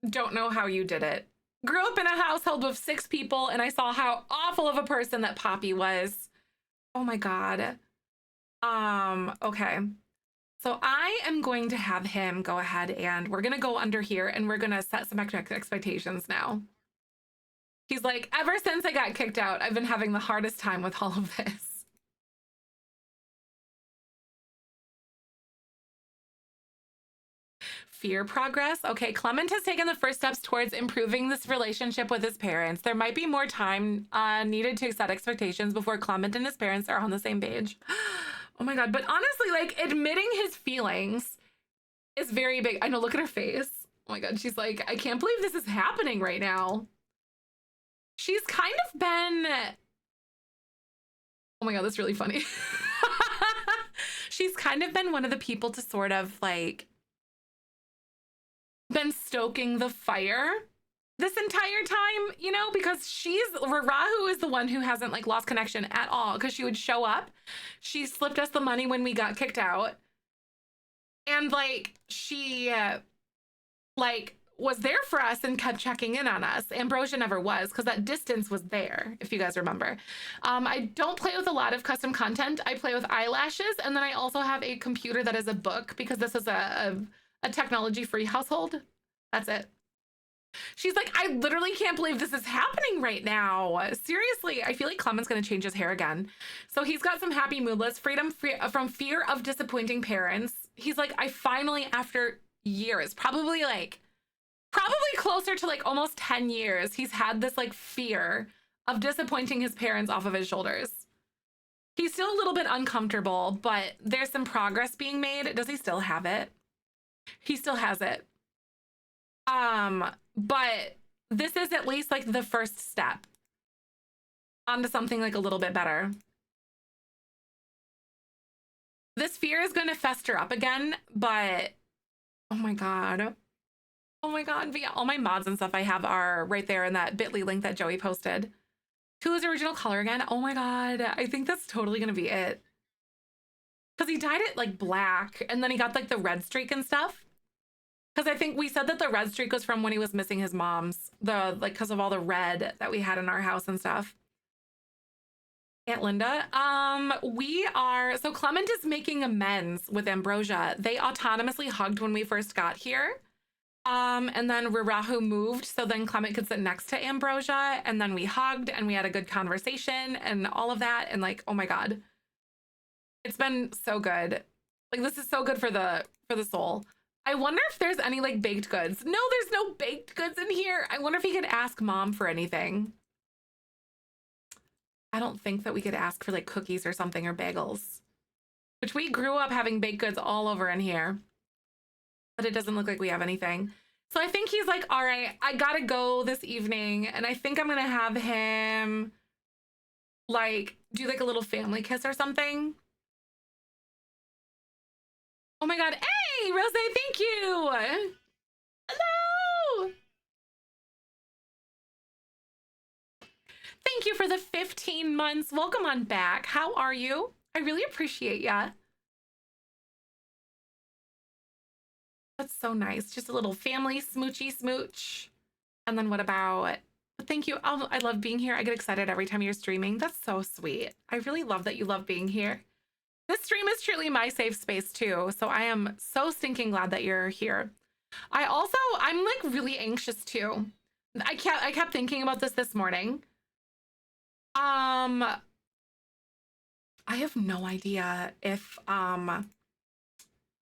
don't know how you did it. Grew up in a household with 6 people and I saw how awful of a person that Poppy was. Oh my god. Okay. So I am going to have him go ahead and we're gonna go under here and we're gonna set some expectations now. He's like, ever since I got kicked out, I've been having the hardest time with all of this. Fear progress. Okay, Clement has taken the first steps towards improving this relationship with his parents. There might be more time needed to set expectations before Clement and his parents are on the same page. Oh my God. But honestly, like admitting his feelings is very big. I know, look at her face. Oh my God. She's like, I can't believe this is happening right now. She's kind of been, oh my God, that's really funny. She's kind of been one of the people to sort of like been stoking the fire this entire time, you know, because Rahu is the one who hasn't like lost connection at all, because she would show up. She slipped us the money when we got kicked out. And like she like was there for us and kept checking in on us. Ambrosia never was, because that distance was there, if you guys remember. I don't play with a lot of custom content. I play with eyelashes, and then I also have a computer that is a book, because this is a technology-free household. That's it. She's like, I literally can't believe this is happening right now. Seriously, I feel like Clement's gonna change his hair again. So he's got some happy moodless freedom from fear of disappointing parents. He's like, I finally, after years, probably closer to like almost 10 years, he's had this like fear of disappointing his parents off of his shoulders. He's still a little bit uncomfortable, but there's some progress being made. Does he still have it? He still has it. But this is at least like the first step onto something like a little bit better. This fear is going to fester up again, but oh my God. Oh my God. But yeah, all my mods and stuff I have are right there in that bit.ly link that Joey posted. To his original color again. Oh my God. I think that's totally going to be it. Because he dyed it like black, and then he got like the red streak and stuff. Because I think we said that the red streak was from when he was missing his mom's, because of all the red that we had in our house and stuff. Aunt Linda, so Clement is making amends with Ambrosia. They autonomously hugged when we first got here. And then Rahu moved, so then Clement could sit next to Ambrosia, and then we hugged and we had a good conversation and all of that. And like, oh my God, it's been so good. Like, this is so good for the soul. I wonder if there's any like baked goods. No, there's no baked goods in here. I wonder if he could ask Mom for anything. I don't think that we could ask for like cookies or something, or bagels, which we grew up having baked goods all over in here, but it doesn't look like we have anything. So I think he's like, all right, I gotta go this evening. And I think I'm gonna have him like do like a little family kiss or something. Oh my God. Hey, Rose, thank you. Hello. Thank you for the 15 months. Welcome on back. How are you? I really appreciate ya. That's so nice. Just a little family smoochy smooch. And then what about, thank you. I love being here. I get excited every time you're streaming. That's so sweet. I really love that you love being here. This stream is truly my safe space too. So I am so stinking glad that you're here. I'm like really anxious too. I kept thinking about this morning. I have no idea if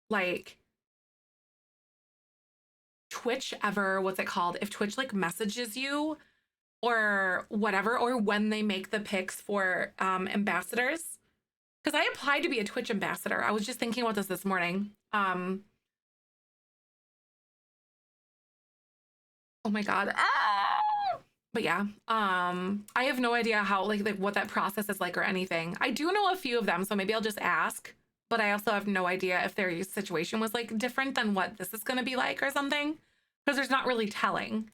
like Twitch ever, what's it called? If Twitch like messages you or whatever, or when they make the picks for ambassadors. Because I applied to be a Twitch ambassador. I was just thinking about this morning. Oh my God. Ah! But yeah, I have no idea how, like what that process is like or anything. I do know a few of them, so maybe I'll just ask. But I also have no idea if their situation was like different than what this is going to be like or something. Because there's not really telling.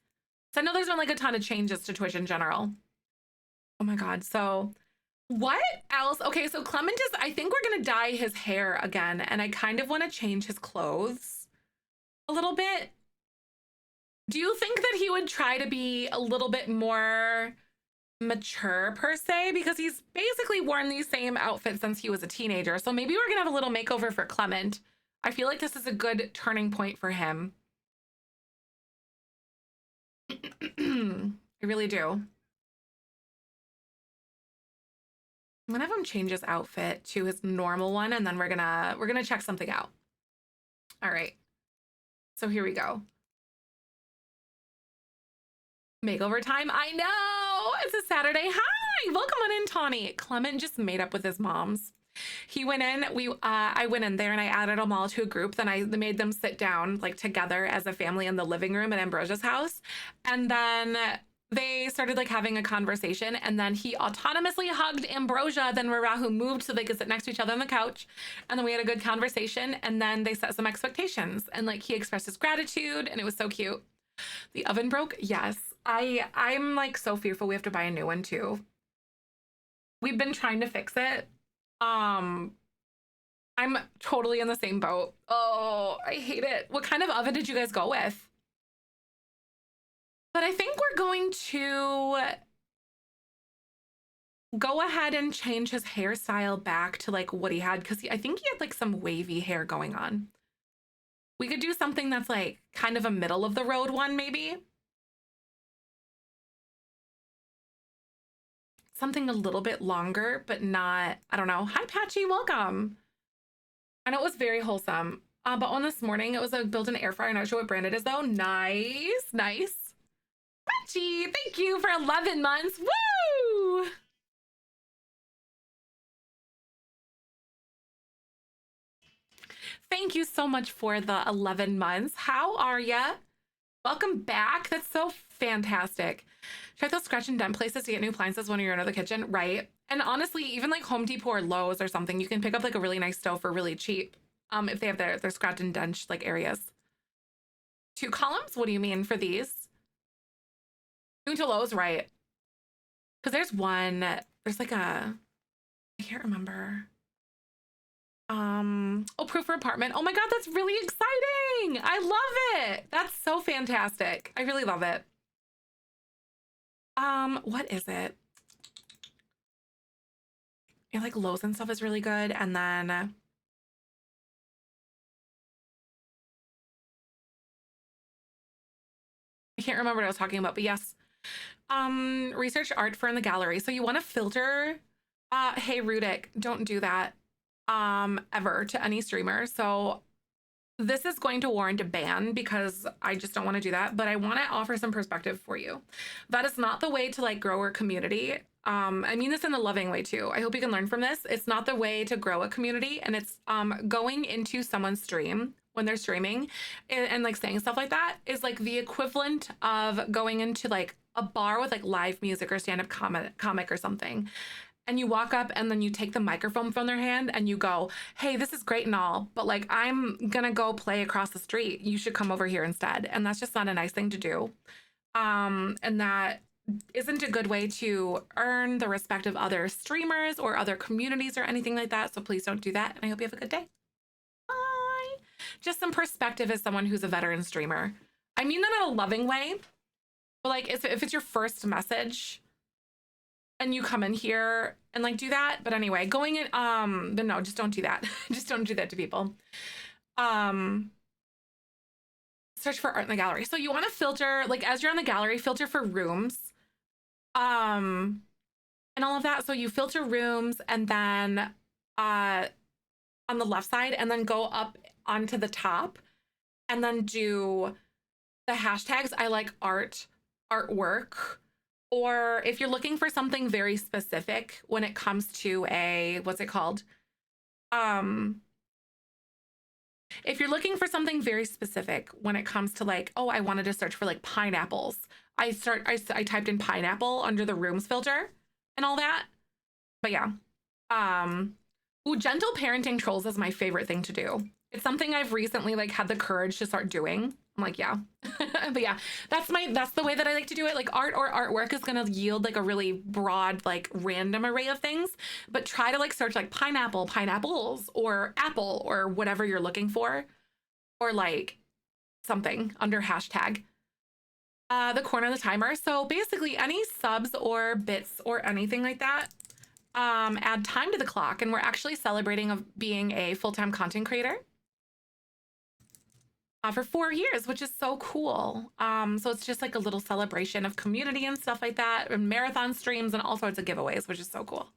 So I know there's been like a ton of changes to Twitch in general. Oh my God. So what else? Okay, so Clement is, I think we're gonna dye his hair again, and I kind of want to change his clothes a little bit. Do you think that he would try to be a little bit more mature per se? Because he's basically worn these same outfits since he was a teenager. So maybe we're gonna have a little makeover for Clement. I feel like this is a good turning point for him. I really do. I'm gonna have him change his outfit to his normal one, and then we're gonna check something out. All right. So here we go. Makeover time. I know. It's a Saturday. Hi. Welcome on in, Tawny. Clement just made up with his moms. He went in, I went in there and I added them all to a group. Then I made them sit down like together as a family in the living room at Ambrosia's house. And then they started like having a conversation, and then he autonomously hugged Ambrosia. Then Rahu moved so they could sit next to each other on the couch. And then we had a good conversation, and then they set some expectations, and like he expressed his gratitude, and it was so cute. The oven broke. Yes. I'm like so fearful we have to buy a new one too. We've been trying to fix it. I'm totally in the same boat. Oh, I hate it. What kind of oven did you guys go with? But I think we're going to go ahead and change his hairstyle back to like what he had, because I think he had like some wavy hair going on. We could do something that's like kind of a middle of the road one, maybe. Something a little bit longer, but not, I don't know. Hi, Patchy, welcome. I know it was very wholesome, but on this morning, it was a built-in air fryer. I'm not sure what brand it is though. Nice, nice. Patchy, thank you for 11 months. Woo! Thank you so much for the 11 months. How are ya? Welcome back. That's so fantastic. Check those scratch and dent places to get new appliances when you're in the kitchen, right? And honestly, even like Home Depot or Lowe's or something, you can pick up like a really nice stove for really cheap if they have their scratch and dent like areas. 2 columns? What do you mean for these? Going to Lowe's, right? Because there's one, there's like a, I can't remember. Oh, proof for apartment. Oh my God, that's really exciting. I love it. That's so fantastic. I really love it. What is it? Yeah, like Lowe's and stuff is really good. And then I can't remember what I was talking about, but yes. Research art for in the gallery. So you want to filter, hey Rudick, don't do that ever to any streamer. So this is going to warrant a ban because I just don't want to do that, but I want to offer some perspective for you. That is not the way to like grow a community. I mean this in a loving way too. I hope you can learn from this. It's not the way to grow a community, and it's going into someone's stream when they're streaming and like saying stuff like that is like the equivalent of going into like a bar with like live music or stand-up comic or something. And you walk up and then you take the microphone from their hand and you go, hey, this is great and all, but like, I'm gonna go play across the street. You should come over here instead. And that's just not a nice thing to do. And that isn't a good way to earn the respect of other streamers or other communities or anything like that. So please don't do that. And I hope you have a good day. Bye. Just some perspective as someone who's a veteran streamer. I mean that in a loving way, but like if it's your first message, and you come in here and like do that. But anyway, going in, but no, just don't do that. Just don't do that to people. Search for art in the gallery. So you want to filter, like as you're on the gallery, filter for rooms, and all of that. So you filter rooms and then on the left side, and then go up onto the top and then do the hashtags. I like artwork. Or if you're looking for something very specific when it comes to a, what's it called? If you're looking for something very specific when it comes to like, oh, I wanted to search for like pineapples. I typed in pineapple under the rooms filter and all that. But yeah. Ooh, gentle parenting trolls is my favorite thing to do. It's something I've recently like had the courage to start doing. I'm like, yeah. But yeah, that's the way that I like to do it. Like art or artwork is going to yield like a really broad, like random array of things, but try to like search like pineapple, pineapples, or apple, or whatever you're looking for, or like something under hashtag. The corner of the timer. So basically any subs or bits or anything like that, add time to the clock. And we're actually celebrating of being a full-time content creator. For 4 years, which is so cool. So it's just like a little celebration of community and stuff like that, and marathon streams and all sorts of giveaways, which is so cool.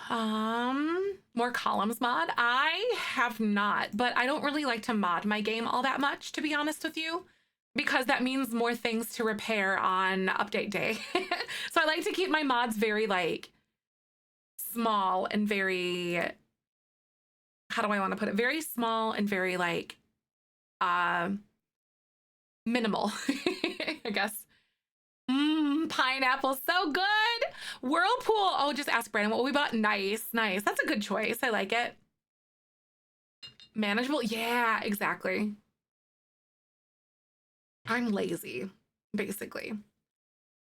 More columns mod. I have not, but I don't really like to mod my game all that much, to be honest with you, because that means more things to repair on update day. So I like to keep my mods very like small and very, how do I want to put it? Very small and very like minimal, I guess. Pineapple, so good. Whirlpool. Oh, just ask Brandon what we bought. Nice, nice. That's a good choice. I like it. Manageable. Yeah, exactly. I'm lazy, basically.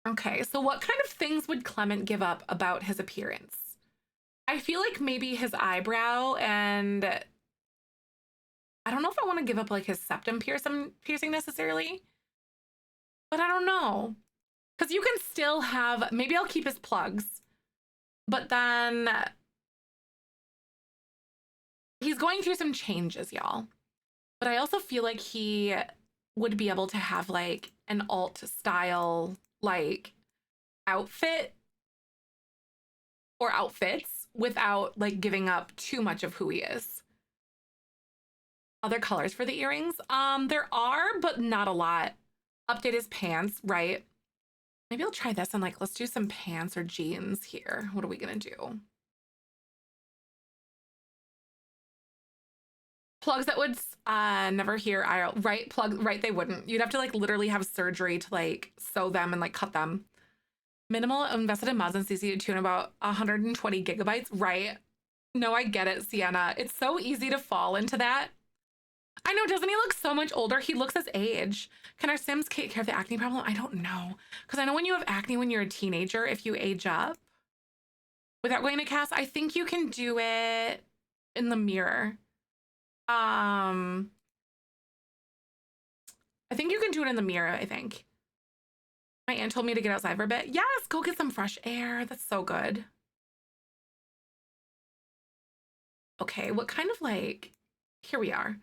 Okay, so what kind of things would Clement give up about his appearance? I feel like maybe his eyebrow, and I don't know if I want to give up like his septum piercing necessarily, but I don't know. Because you can still have, maybe I'll keep his plugs, but then he's going through some changes, y'all. But I also feel like he would be able to have like an alt style like outfit or outfits without like giving up too much of who he is. Other colors for the earrings? There are, but not a lot. Update his pants, right? Maybe I'll try this and like, let's do some pants or jeans here. What are we gonna do? Plugs that would never hear IRL, right? Plug, right? They wouldn't. You'd have to like literally have surgery to like sew them and like cut them. Minimal invested in mods and CC to tune about 120 gigabytes, right? No, I get it, Sienna. It's so easy to fall into that. I know, doesn't he look so much older? He looks his age. Can our Sims take care of the acne problem? I don't know. Because I know when you have acne when you're a teenager, if you age up without going to cast, I think you can do it in the mirror. I think you can do it in the mirror, I think. My aunt told me to get outside for a bit. Yes, go get some fresh air. That's so good. Okay, what kind of like, here we are.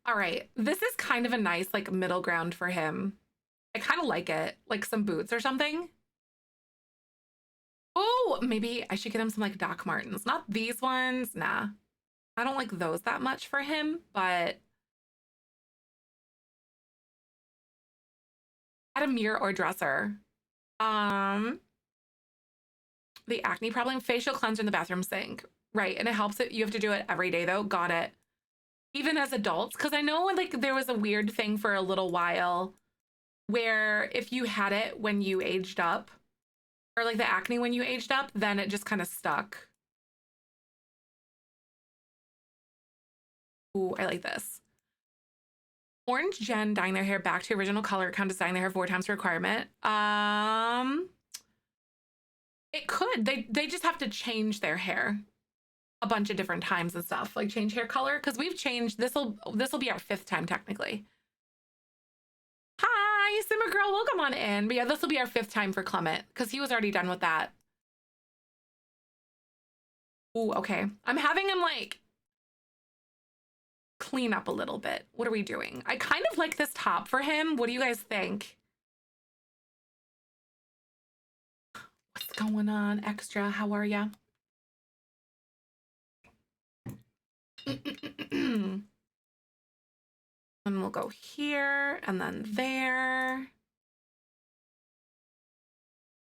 All right, this is kind of a nice like middle ground for him. I kind of like it, like some boots or something. Oh, maybe I should get him some like Doc Martens. Not these ones, nah. I don't like those that much for him, but at a mirror or dresser. Um, the acne problem, facial cleanser in the bathroom sink. Right, and it helps it. You have to do it every day though. Got it. Even as adults, because I know like there was a weird thing for a little while where if you had it when you aged up, or like the acne when you aged up, then it just kind of stuck. Ooh, I like this. Orange Gen dyeing their hair back to original color count dyeing their hair 4 times requirement. It could. They just have to change their hair a bunch of different times and stuff, like change hair color. Because we've changed. This'll be our 5th time technically. Hi, Simmer Girl, welcome on in. But yeah, this will be our 5th time for Clement because he was already done with that. Ooh, okay. I'm having him like clean up a little bit. What are we doing? I kind of like this top for him. What do you guys think? What's going on, Extra? How are ya? And we'll go here and then there.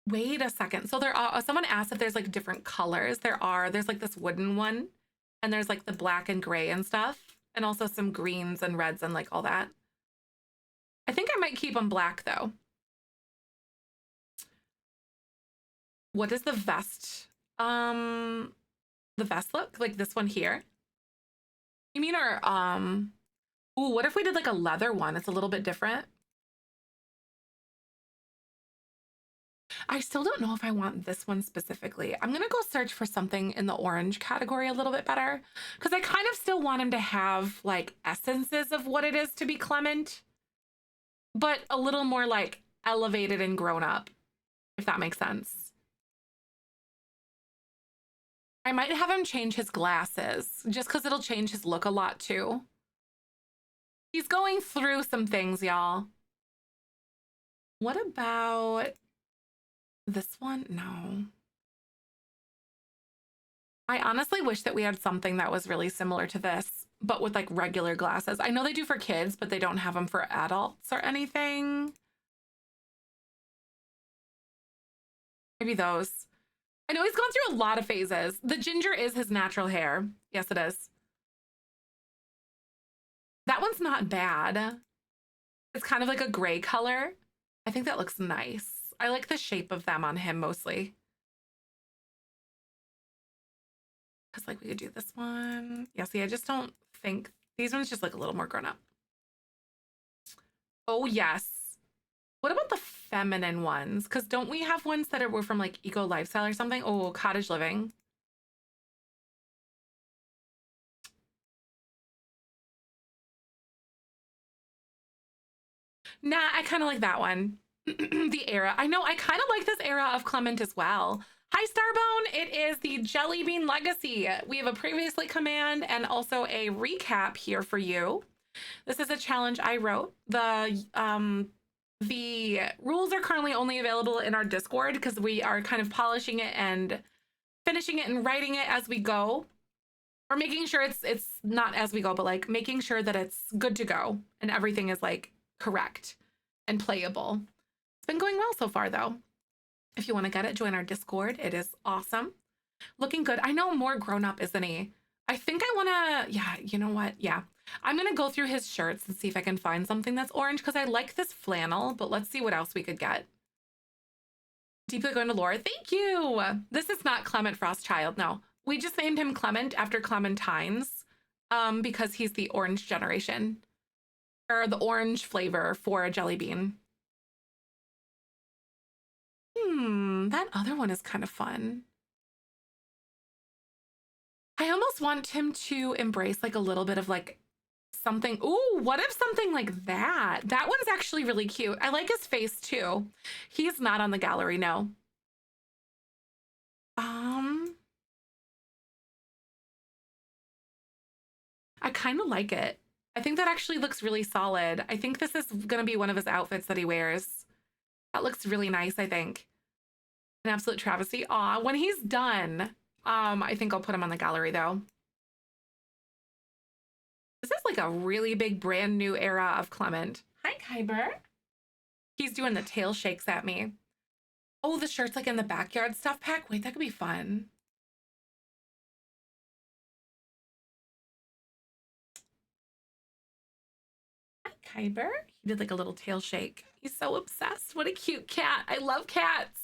Wait a second. So there are, someone asked if there's like different colors. There's like this wooden one and there's like the black and gray and stuff and also some greens and reds and like all that. I think I might keep them black though. What is the vest? The vest look? Like this one here? You mean our, ooh, what if we did like a leather one? It's a little bit different. I still don't know if I want this one specifically. I'm gonna go search for something in the orange category a little bit better because I kind of still want him to have like essences of what it is to be Clement, but a little more like elevated and grown up, if that makes sense. I might have him change his glasses just because it'll change his look a lot too. He's going through some things, y'all. What about this one? No. I honestly wish that we had something that was really similar to this, but with like regular glasses. I know they do for kids, but they don't have them for adults or anything. Maybe those. I know he's gone through a lot of phases. The ginger is his natural hair. Yes, it is. That one's not bad. It's kind of like a gray color. I think that looks nice. I like the shape of them on him mostly. Because like we could do this one. Yeah, see, I just don't think these ones just look a little more grown up. Oh, yes. What about the feminine ones? Because don't we have ones that were from like Eco Lifestyle or something? Oh, Cottage Living. Nah, I kind of like that one. The era. I know, I kind of like this era of Clement as well. Hi, Starbone. It is the Jellybean Legacy. We have a previously command and also a recap here for you. This is a challenge I wrote. The rules are currently only available in our Discord because we are kind of polishing it and finishing it and writing it as we go. Or making sure it's not as we go, but like making sure that it's good to go and everything is like correct and playable. It's been going well so far though. If you want to get it, join our Discord. It is awesome. Looking good. I know more grown up, isn't he? I think I want to, yeah, you know what? Yeah. I'm going to go through his shirts and see if I can find something that's orange because I like this flannel, but let's see what else we could get. Deeply going to Laura. Thank you. This is not Clement Frostchild. No, we just named him Clement after Clementines because he's the orange generation or the orange flavor for a jelly bean. That other one is kind of fun. I almost want him to embrace like a little bit of like something. Ooh, what if something like that? That one's actually really cute. I like his face too. He's not on the gallery, no. Um, I kind of like it. I think that actually looks really solid. I think this is gonna be one of his outfits that he wears. That looks really nice, I think. An absolute travesty. Aw, when he's done, I think I'll put him on the gallery though. This is like a really big brand new era of Clement. Hi, Kyber. He's doing the tail shakes at me. Oh, the shirt's like in the backyard stuff pack. Wait, that could be fun. Hi, Kyber. He did like a little tail shake. He's so obsessed. What a cute cat. I love cats.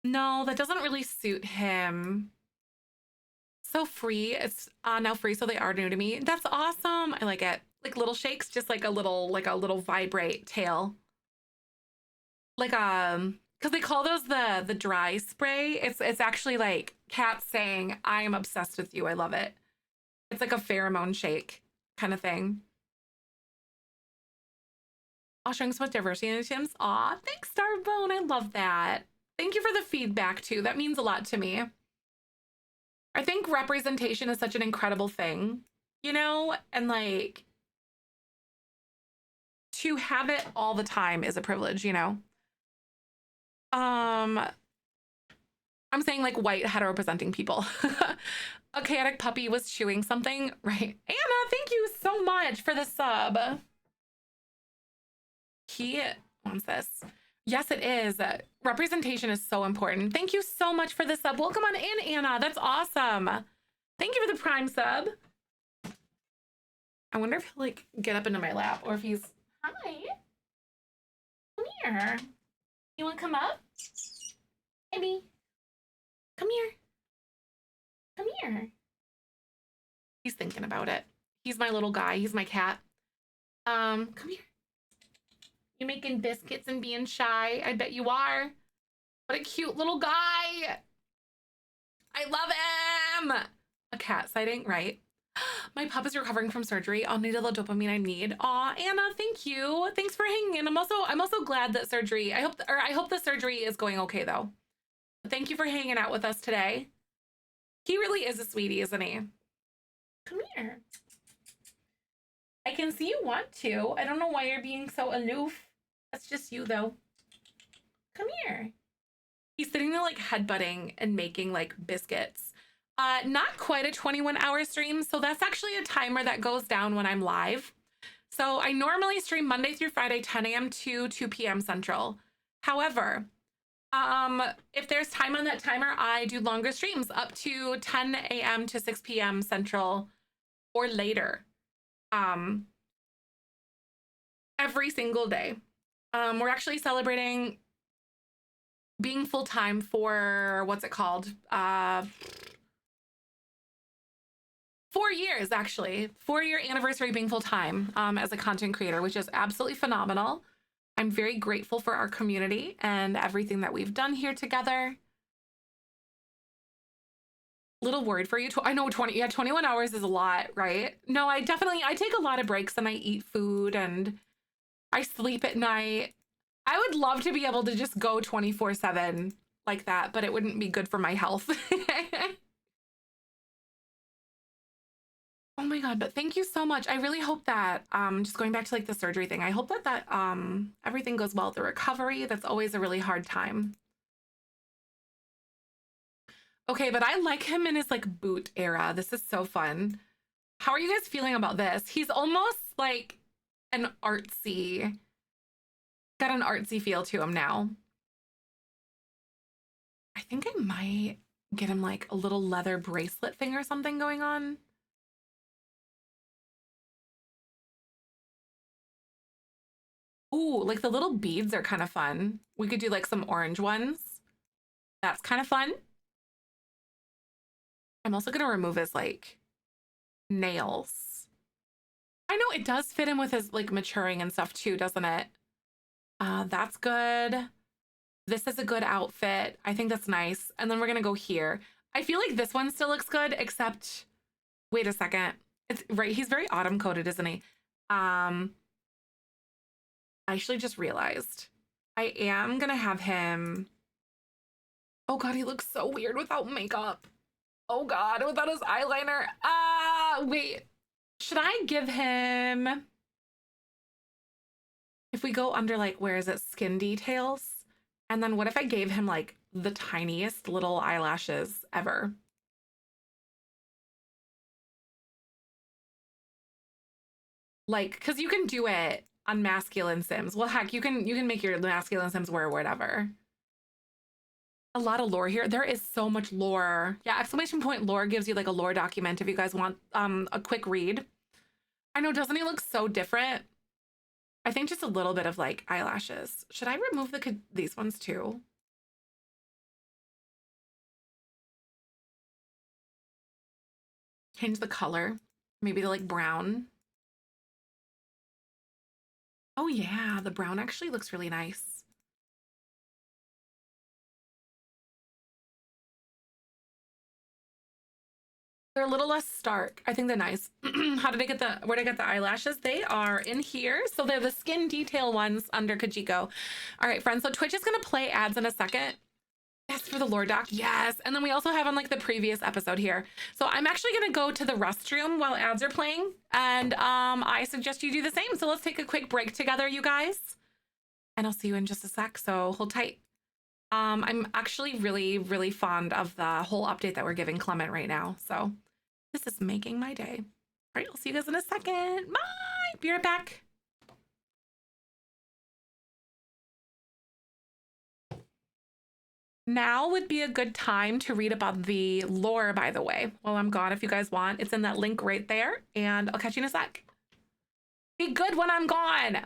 No, that doesn't really suit him. So free. It's now free, so they are new to me. That's awesome. I like it. Like little shakes, just like a little vibrate tail. Like because they call those the dry spray. It's actually like cats saying, I am obsessed with you. I love it. It's like a pheromone shake kind of thing. I'll showing so much diversity in the Tim's. Aw, thanks, Starbone. I love that. Thank you for the feedback too. That means a lot to me. I think representation is such an incredible thing, you know, and like to have it all the time is a privilege, you know. Um, I'm saying like white hetero presenting people. A chaotic puppy was chewing something, right? Anna, thank you so much for the sub. He wants this. Yes, it is. Representation is so important. Thank you so much for the sub. Welcome on in, Anna. That's awesome. Thank you for the prime sub. I wonder if he'll like get up into my lap or if he's, hi, come here. You want to come up? Baby, come here. Come here. He's thinking about it. He's my little guy. He's my cat. Come here. You making biscuits and being shy? I bet you are. What a cute little guy. I love him. A cat sighting, right? My pup is recovering from surgery. I'll need all the dopamine I need. Aw, Anna, thank you. Thanks for hanging in. I'm also glad that surgery. I hope the surgery is going okay though. Thank you for hanging out with us today. He really is a sweetie, isn't he? Come here. I can see you want to. I don't know why you're being so aloof. That's just you, though. Come here. He's sitting there like headbutting and making like biscuits. Not quite a 21-hour stream, so that's actually a timer that goes down when I'm live. So I normally stream Monday through Friday, 10 a.m. to 2 p.m. Central. However, if there's time on that timer, I do longer streams up to 10 a.m. to 6 p.m. Central or later. Every single day. We're actually celebrating being full-time for, what's it called? 4 years, actually. 4-year anniversary being full-time as a content creator, which is absolutely phenomenal. I'm very grateful for our community and everything that we've done here together. Little worried for you. I know 21 hours is a lot, right? No, I take a lot of breaks and I eat food and I sleep at night. I would love to be able to just go 24/7 like that, but it wouldn't be good for my health. Oh my God, but thank you so much. I really hope that, just going back to like the surgery thing, I hope that everything goes well with the recovery. That's always a really hard time. Okay, but I like him in his like boot era. This is so fun. How are you guys feeling about this? He's almost like got an artsy feel to him now. I think I might get him like a little leather bracelet thing or something going on. Ooh, like the little beads are kind of fun. We could do like some orange ones. That's kind of fun. I'm also gonna remove his like nails. I know it does fit in with his like maturing and stuff too, doesn't it? That's good. This is a good outfit. I think that's nice. And then we're gonna go here. I feel like this one still looks good, except wait a second. It's right, he's very autumn coated, isn't he? I actually just realized I am gonna have him. Oh God, he looks so weird without makeup. Oh God, without his eyeliner. Wait. Should I give him, if we go under like, where is it? Skin details. And then what if I gave him like the tiniest little eyelashes ever? Like, cause you can do it on masculine Sims. Well, heck, you can make your masculine Sims wear whatever. A lot of lore here. There is so much lore. Yeah, exclamation point lore gives you like a lore document if you guys want a quick read. I know, doesn't he look so different? I think just a little bit of like eyelashes. Should I remove these ones too? Change the color. Maybe to like brown. Oh yeah, the brown actually looks really nice. They're a little less stark. I think they're nice. Where did I get the eyelashes? They are in here. So they're the skin detail ones under Kajiko. All right, friends. So Twitch is going to play ads in a second. Yes, for the lore doc. Yes. And then we also have on like the previous episode here. So I'm actually going to go to the restroom while ads are playing. And I suggest you do the same. So let's take a quick break together, you guys. And I'll see you in just a sec. So hold tight. I'm actually really, really fond of the whole update that we're giving Clement right now. So this is making my day. All right, I'll see you guys in a second. Bye. Be right back. Now would be a good time to read about the lore, by the way, while I'm gone. If you guys want, it's in that link right there. And I'll catch you in a sec. Be good when I'm gone.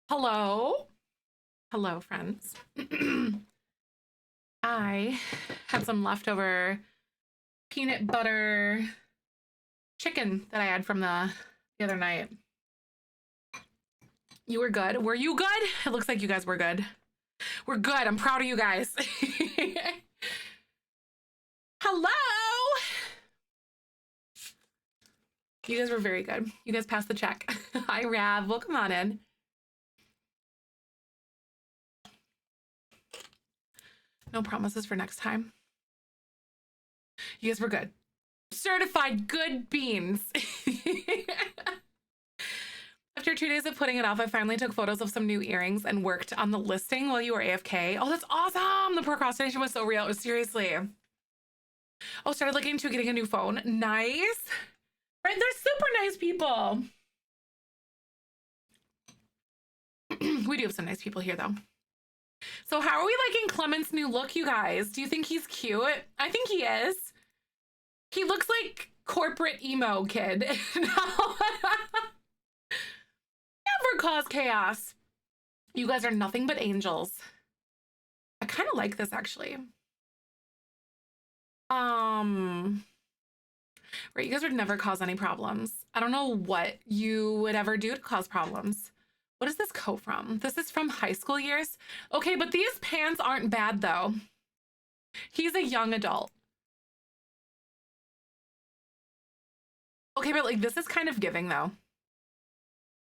Hello? Hello, friends. I had some leftover peanut butter chicken that I had from the other night. You were good. Were you good? It looks like you guys were good. We're good. I'm proud of you guys. Hello? You guys were very good. You guys passed the check. Hi, Rav. Welcome on in. No promises for next time. You guys were good. Certified good beans. After 2 days of putting it off, I finally took photos of some new earrings and worked on the listing while you were AFK. Oh, that's awesome. The procrastination was so real. It was seriously. Oh, started looking into getting a new phone. Nice. Right, they're super nice people. We do have some nice people here, though. So how are we liking Clement's new look, you guys? Do you think he's cute? I think he is. He looks like corporate emo kid. Never cause chaos. You guys are nothing but angels. I kind of like this, actually. Right, you guys would never cause any problems. I don't know what you would ever do to cause problems. What is this coat from? This is from high school years. Okay, but these pants aren't bad, though. He's a young adult. Okay, but like this is kind of giving, though.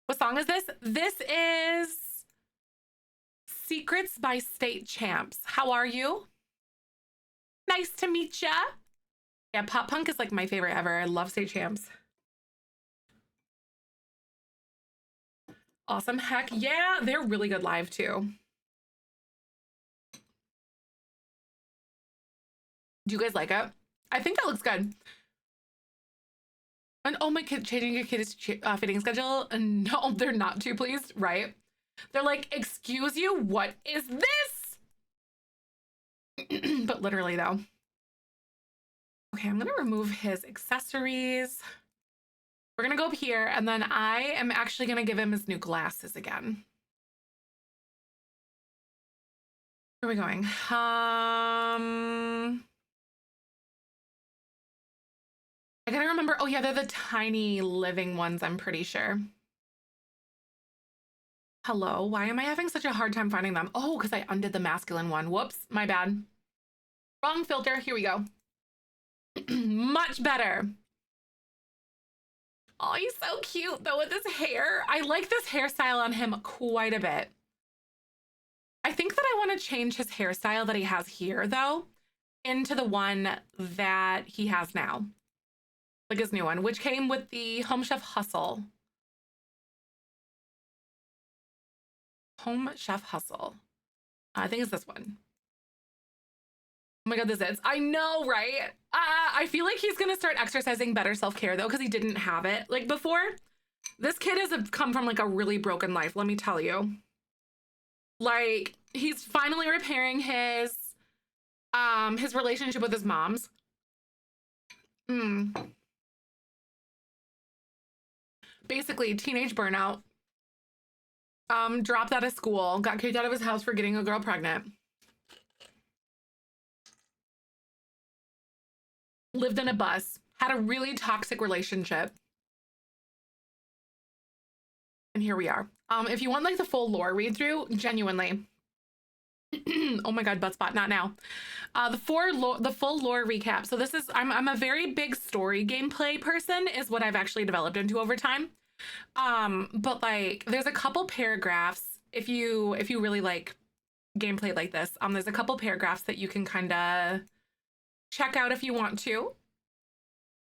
What song is this? This is Secrets by State Champs. How are you? Nice to meet ya. Yeah, pop punk is like my favorite ever. I love State Champs. Awesome. Heck yeah, they're really good live too. Do you guys like it? I think that looks good. And oh, my kid, changing your kid's fitting schedule. No, they're not too pleased, right? They're like, excuse you, what is this? But literally though. Okay, I'm gonna remove his accessories. We're gonna go up here and then I am actually gonna give him his new glasses again. Where are we going? I gotta remember. Oh yeah, they're the tiny living ones, I'm pretty sure. Hello, why am I having such a hard time finding them? Oh, because I undid the masculine one. Whoops, my bad. Wrong filter, here we go. Much better. Oh, he's so cute though with his hair. I like this hairstyle on him quite a bit. I think that I want to change his hairstyle that he has here though into the one that he has now. Like his new one, which came with the Home Chef Hustle. Home Chef Hustle. I think it's this one. Oh my God, this is. I know, right? I feel like he's gonna start exercising better self-care though, because he didn't have it like before. This kid has come from like a really broken life, let me tell you. Like, he's finally repairing his relationship with his moms. Basically, teenage burnout. Dropped out of school, got kicked out of his house for getting a girl pregnant. Lived in a bus, had a really toxic relationship. And here we are. If you want like the full lore read through, genuinely. Oh my God, butt spot, not now. The full lore recap. So this is, I'm a very big story gameplay person is what I've actually developed into over time. But like there's a couple paragraphs if you really like gameplay like this. There's a couple paragraphs that you can kind of check out if you want to.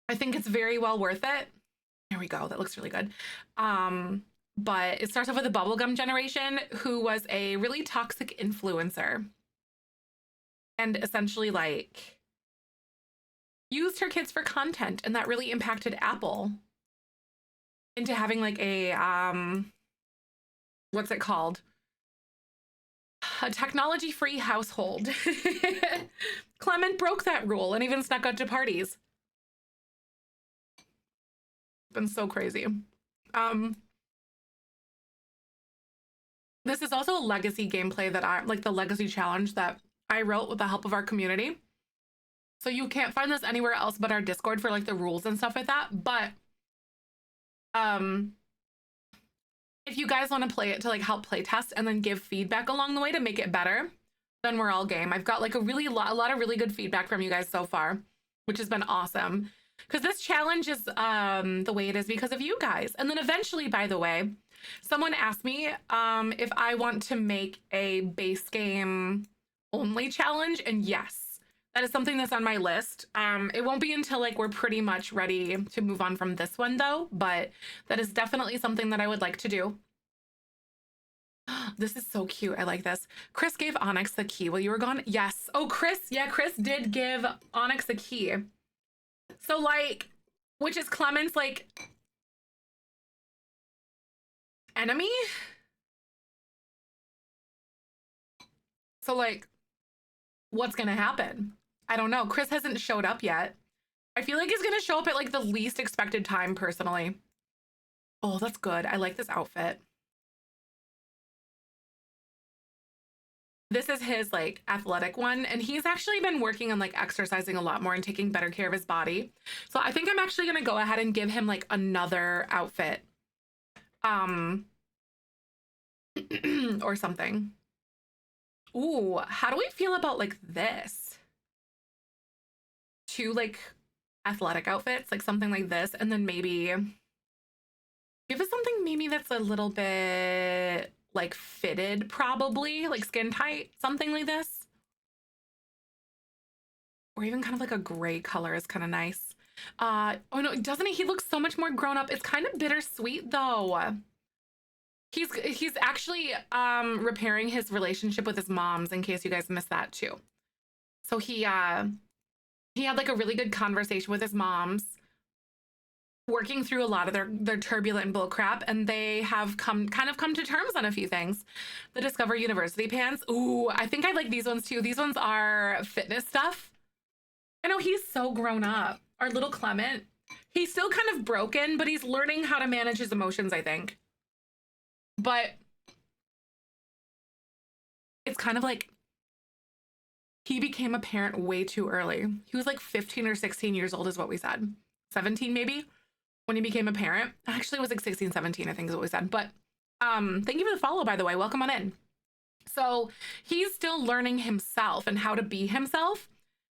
I think it's very well worth it. There we go. That looks really good. But it starts off with a bubblegum generation who was a really toxic influencer and essentially like used her kids for content, and that really impacted Apple into having like a what's it called? A technology-free household. Clement broke that rule and even snuck out to parties. Been so crazy. This is also a legacy gameplay that I like, the legacy challenge that I wrote with the help of our community. So you can't find this anywhere else but our Discord for like the rules and stuff like that. But if you guys want to play it to like help play test and then give feedback along the way to make it better, then we're all game. I've got like a lot of really good feedback from you guys so far, which has been awesome. Because this challenge is the way it is because of you guys. And then eventually, by the way, someone asked me if I want to make a base game only challenge, and yes, that is something that's on my list. It won't be until like we're pretty much ready to move on from this one though, but that is definitely something that I would like to do. This is so cute. I like this. Chris gave Onyx the key while you were gone. Yes. Oh, Chris. Yeah, Chris did give Onyx the key. So like, which is Clement's like enemy. So like, what's gonna happen? I don't know. Chris hasn't showed up yet. I feel like he's gonna show up at like the least expected time personally. Oh, that's good. I like this outfit. This is his like athletic one, and he's actually been working on like exercising a lot more and taking better care of his body. So I think I'm actually gonna go ahead and give him like another outfit. Or something. Ooh, how do we feel about like this? Two like athletic outfits, like something like this, and then maybe give us something maybe that's a little bit like fitted, probably like skin tight, something like this. Or even kind of like a gray color is kind of nice. Oh no, doesn't he? He looks so much more grown up. It's kind of bittersweet though. He's actually repairing his relationship with his moms, in case you guys missed that too. So he had like a really good conversation with his moms, working through a lot of their turbulent bullcrap, and they have come to terms on a few things. The Discover University pants. Ooh, I think I like these ones too. These ones are fitness stuff. I know he's so grown up. Our little Clement. He's still kind of broken, but he's learning how to manage his emotions, I think. But it's kind of like he became a parent way too early. He was like 15 or 16 years old is what we said. 17 maybe when he became a parent. Actually, it was like 16, 17, I think is what we said. But thank you for the follow, by the way. Welcome on in. So he's still learning himself and how to be himself.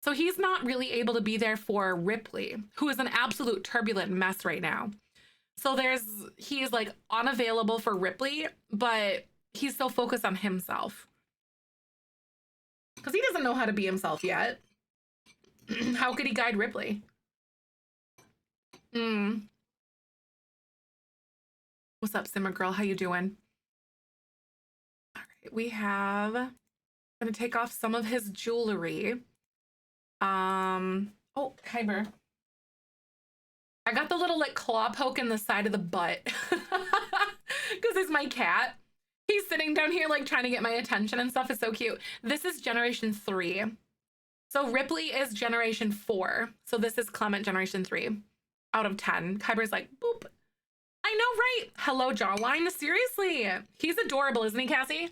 So he's not really able to be there for Ripley, who is an absolute turbulent mess right now. So he is like unavailable for Ripley, but he's so focused on himself. Because he doesn't know how to be himself yet. How could he guide Ripley? What's up, Simmer Girl? How you doing? All right, we have... I'm gonna take off some of his jewelry. Oh, Kyber. I got the little like claw poke in the side of the butt because it's my cat. He's sitting down here like trying to get my attention and stuff. It's so cute. This is generation 3. So Ripley is generation 4. So this is Clement generation 3 out of 10. Kyber's like, boop. I know, right? Hello, jawline. Seriously. He's adorable, isn't he, Cassie?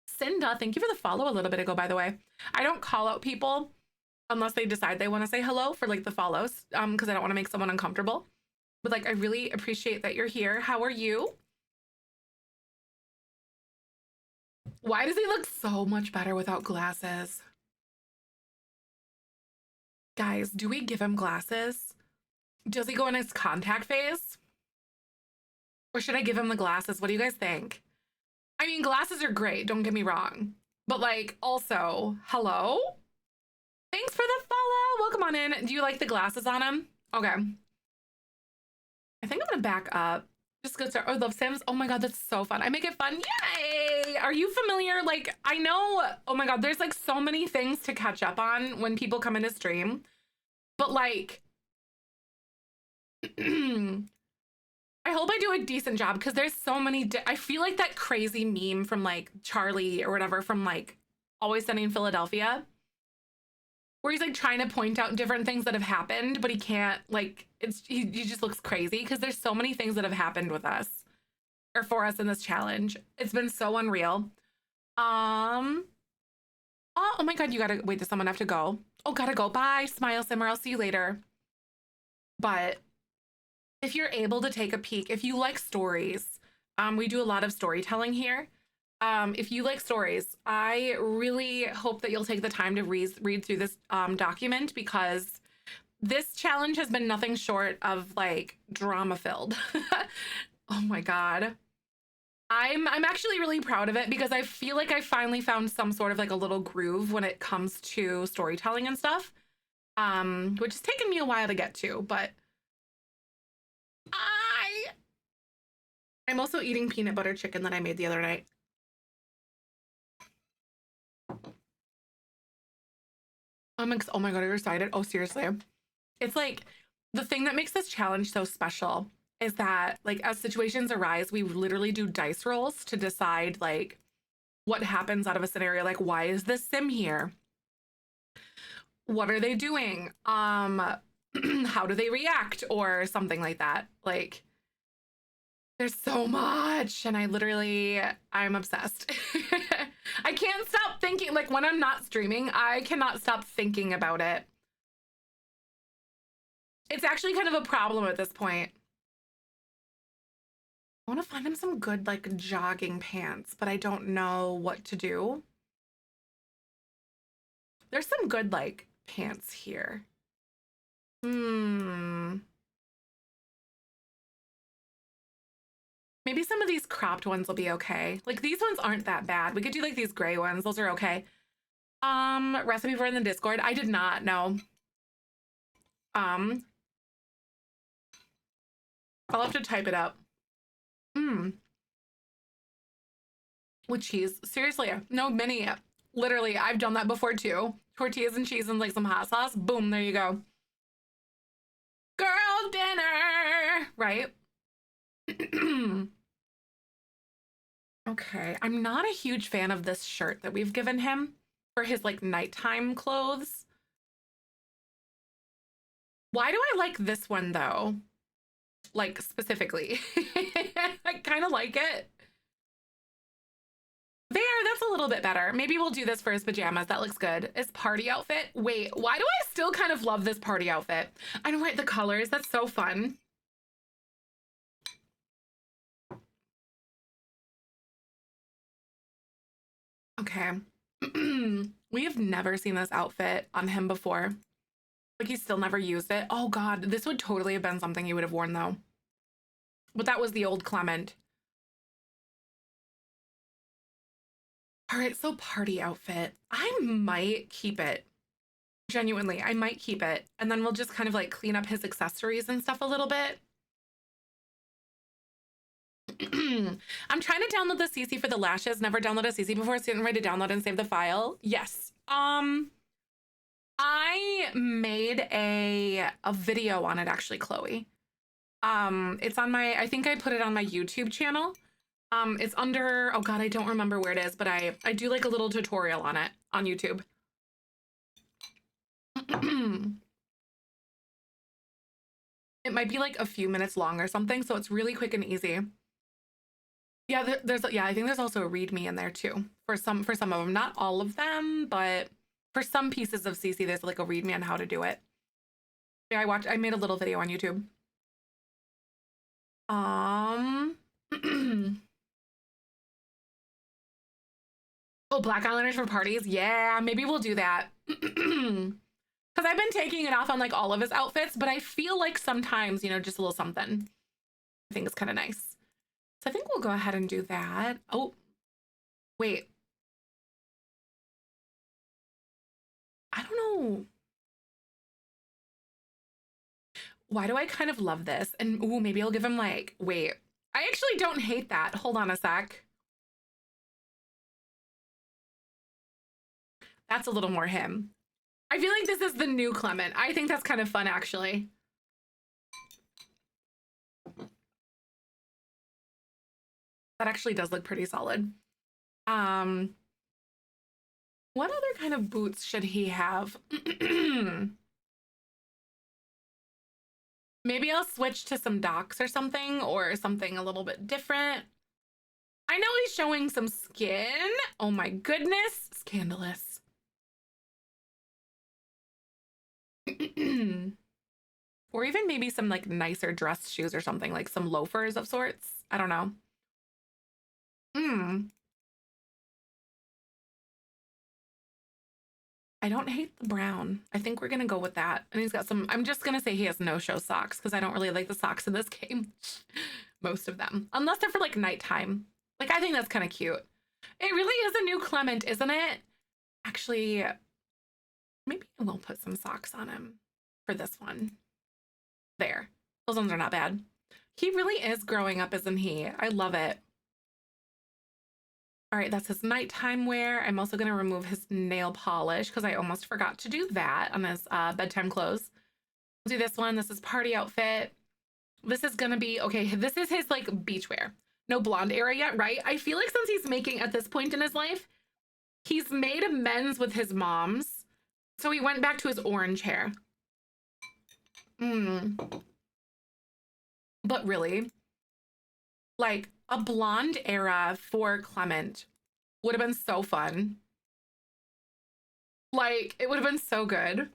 Cinda, thank you for the follow a little bit ago, by the way. I don't call out people unless they decide they want to say hello for like the follows, because I don't want to make someone uncomfortable. But like, I really appreciate that you're here. How are you? Why does he look so much better without glasses? Guys, do we give him glasses? Does he go in his contact phase? Or should I give him the glasses? What do you guys think? I mean, glasses are great, don't get me wrong. But like, also, hello? Thanks for the follow. Welcome on in. Do you like the glasses on him? Okay. I think I'm gonna back up. Just go start. Oh, Love Sims. Oh my God, that's so fun. I make it fun. Yay! Are you familiar? Like, I know, oh my God, there's like so many things to catch up on when people come into stream. But like, I hope I do a decent job because there's so many. I feel like that crazy meme from like Charlie or whatever from like Always Sunny in Philadelphia. where he's like trying to point out different things that have happened, but he can't, like, he just looks crazy because there's so many things that have happened with us or for us in this challenge. It's been so unreal. Oh my God, you gotta wait, does someone have to go? Oh, gotta go. Bye, Smile Simmer. I'll see you later. But if you're able to take a peek, if you like stories, we do a lot of storytelling here. If you like stories, I really hope that you'll take the time to read through this document, because this challenge has been nothing short of like drama filled. Oh my God. I'm actually really proud of it because I feel like I finally found some sort of like a little groove when it comes to storytelling and stuff. Which has taken me a while to get to, but I'm also eating peanut butter chicken that I made the other night. Oh my God, are you excited? Oh, seriously. It's like the thing that makes this challenge so special is that like as situations arise, we literally do dice rolls to decide like what happens out of a scenario. Like, why is this sim here? What are they doing? How do they react or something like that? Like, there's so much, and I'm obsessed. I can't stop thinking, like when I'm not streaming, I cannot stop thinking about it. It's actually kind of a problem at this point. I want to find him some good like jogging pants, but I don't know what to do. There's some good like pants here. Maybe some of these cropped ones will be okay. Like these ones aren't that bad. We could do like these gray ones. Those are okay. Recipe for in the Discord. I did not know. I'll have to type it up. With cheese. Seriously, no mini. Literally, I've done that before too. Tortillas and cheese and like some hot sauce. Boom, there you go. Girl dinner, right? Okay, I'm not a huge fan of this shirt that we've given him for his like nighttime clothes. Why do I like this one though? Like specifically. I kind of like it. There, that's a little bit better. Maybe we'll do this for his pajamas. That looks good. His party outfit. Wait, why do I still kind of love this party outfit? I don't like the colors. That's so fun. Okay. We have never seen this outfit on him before. Like he's still never used it. Oh God, this would totally have been something he would have worn though. But that was the old Clement. All right, so party outfit. I might keep it. Genuinely, I might keep it. And then we'll just kind of like clean up his accessories and stuff a little bit. I'm trying to download the CC for the lashes. Never downloaded a CC before, so getting ready to download and save the file. Yes. I made a video on it actually, Chloe. It's on my, I think I put it on my YouTube channel. It's under, oh God, I don't remember where it is, but I do like a little tutorial on it on YouTube. It might be like a few minutes long or something, so it's really quick and easy. Yeah, I think there's also a README in there too for some of them, not all of them, but for some pieces of CC, there's like a README on how to do it. Yeah, I made a little video on YouTube. Oh, black eyeliners for parties. Yeah, maybe we'll do that. Because I've been taking it off on like all of his outfits, but I feel like sometimes, you know, just a little something I think it's kind of nice. So I think we'll go ahead and do that. Oh, wait. I don't know. Why do I kind of love this? And ooh, maybe I'll give him like, wait. I actually don't hate that. Hold on a sec. That's a little more him. I feel like this is the new Clement. I think that's kind of fun, actually. That actually does look pretty solid. What other kind of boots should he have? Maybe I'll switch to some docks or something a little bit different. I know he's showing some skin. Oh my goodness. Scandalous. Or even maybe some like nicer dress shoes or something, like some loafers of sorts. I don't know. I don't hate the brown. I think we're gonna go with that. And he's got some, I'm just gonna say he has no-show socks because I don't really like the socks in this game. Most of them. Unless they're for like nighttime. Like I think that's kind of cute. It really is a new Clement, isn't it? Actually, maybe I will put some socks on him for this one. There. Those ones are not bad. He really is growing up, isn't he? I love it. All right, that's his nighttime wear. I'm also gonna remove his nail polish because I almost forgot to do that on his bedtime clothes. We'll do this one. This is party outfit. This is gonna be, okay, this is his like beach wear. No blonde era yet, right? I feel like since he's making at this point in his life, he's made amends with his mom's. So he went back to his orange hair. But really, like a blonde era for Clement would have been so fun. Like it would have been so good.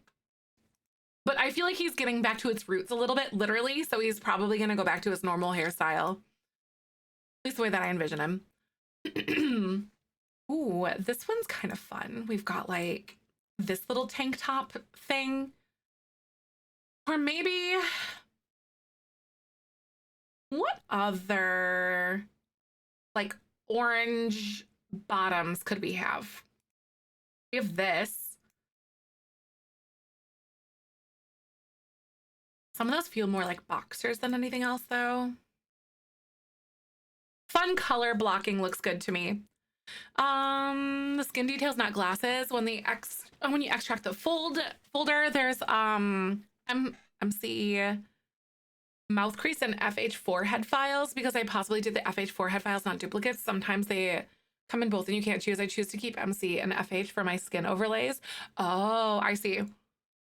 But I feel like he's getting back to its roots a little bit, literally. So he's probably going to go back to his normal hairstyle. At least the way that I envision him. Ooh, this one's kind of fun. We've got like this little tank top thing. Or maybe, what other like orange bottoms could we have? We have this. Some of those feel more like boxers than anything else though. Fun color blocking looks good to me. The skin details, not glasses. When you extract the folder, there's MC mouth crease and FH forehead files because I possibly did the FH forehead files, not duplicates. Sometimes they come in both and you can't choose. I choose to keep MC and FH for my skin overlays. Oh, I see.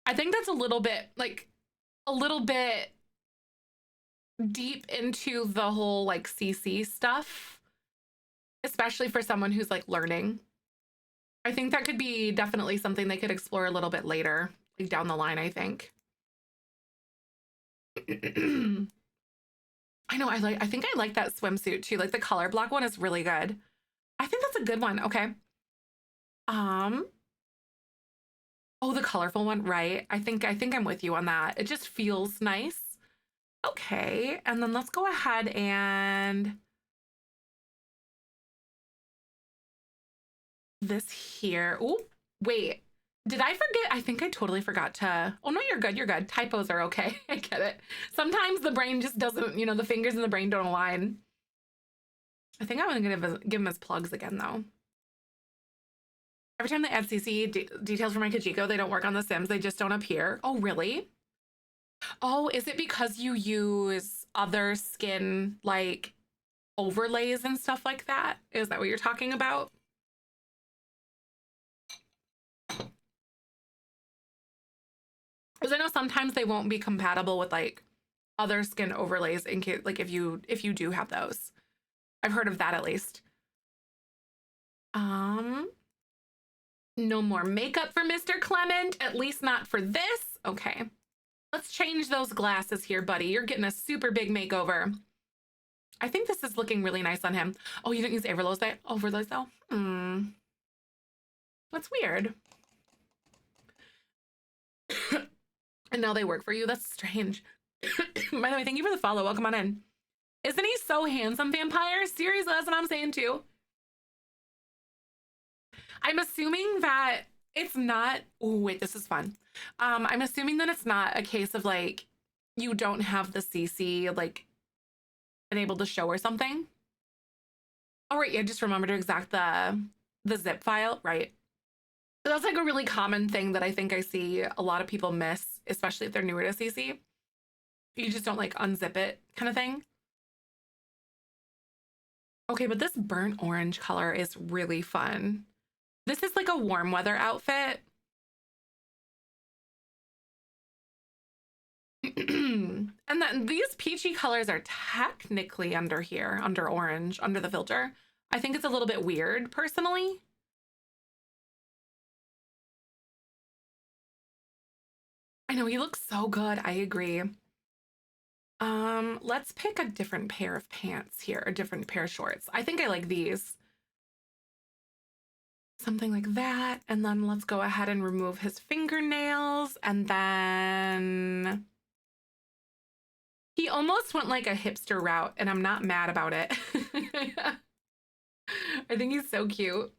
I think that's a little bit deep into the whole like CC stuff, especially for someone who's like learning. I think that could be definitely something they could explore a little bit later, like down the line, I think. I know, I think I like that swimsuit too. Like the color block one is really good. I think that's a good one. Okay. Oh, the colorful one, right? I think I'm with you on that. It just feels nice. Okay, and then let's go ahead and this here. Oh, wait. Did I forget? I think I totally forgot to. Oh no, you're good. You're good. Typos are okay. I get it. Sometimes the brain just doesn't, the fingers in the brain don't align. I think I'm gonna give him his plugs again though. Every time they add CC details for my Kajiko, they don't work on the Sims. They just don't appear. Oh, really? Oh, is it because you use other skin like overlays and stuff like that? Is that what you're talking about? Because I know sometimes they won't be compatible with like other skin overlays in case, like if you do have those. I've heard of that at least. No more makeup for Mr. Clement, at least not for this. Okay. Let's change those glasses here, buddy. You're getting a super big makeover. I think this is looking really nice on him. Oh, you didn't use overlays though? That's weird. And now they work for you. That's strange. By the way, thank you for the follow. Welcome on in. Isn't he so handsome, vampire? Seriously, that's what I'm saying too. I'm assuming that it's not. Oh, wait, this is fun. I'm assuming that it's not a case of like you don't have the CC like enabled to show or something. Oh, right. Yeah, just remember to exact the zip file. Right. So that's like a really common thing that I think I see a lot of people miss, especially if they're newer to CC. You just don't like unzip it kind of thing. Okay, but this burnt orange color is really fun. This is like a a warm weather outfit. And then these peachy colors are technically under here, under orange, under the filter. I think it's a little bit weird, personally. I know, he looks so good. I agree. Let's pick a different pair of pants here, a different pair of shorts. I think I like these. Something like that. And then let's go ahead and remove his fingernails. And then he almost went like a hipster route, and I'm not mad about it. I think he's so cute.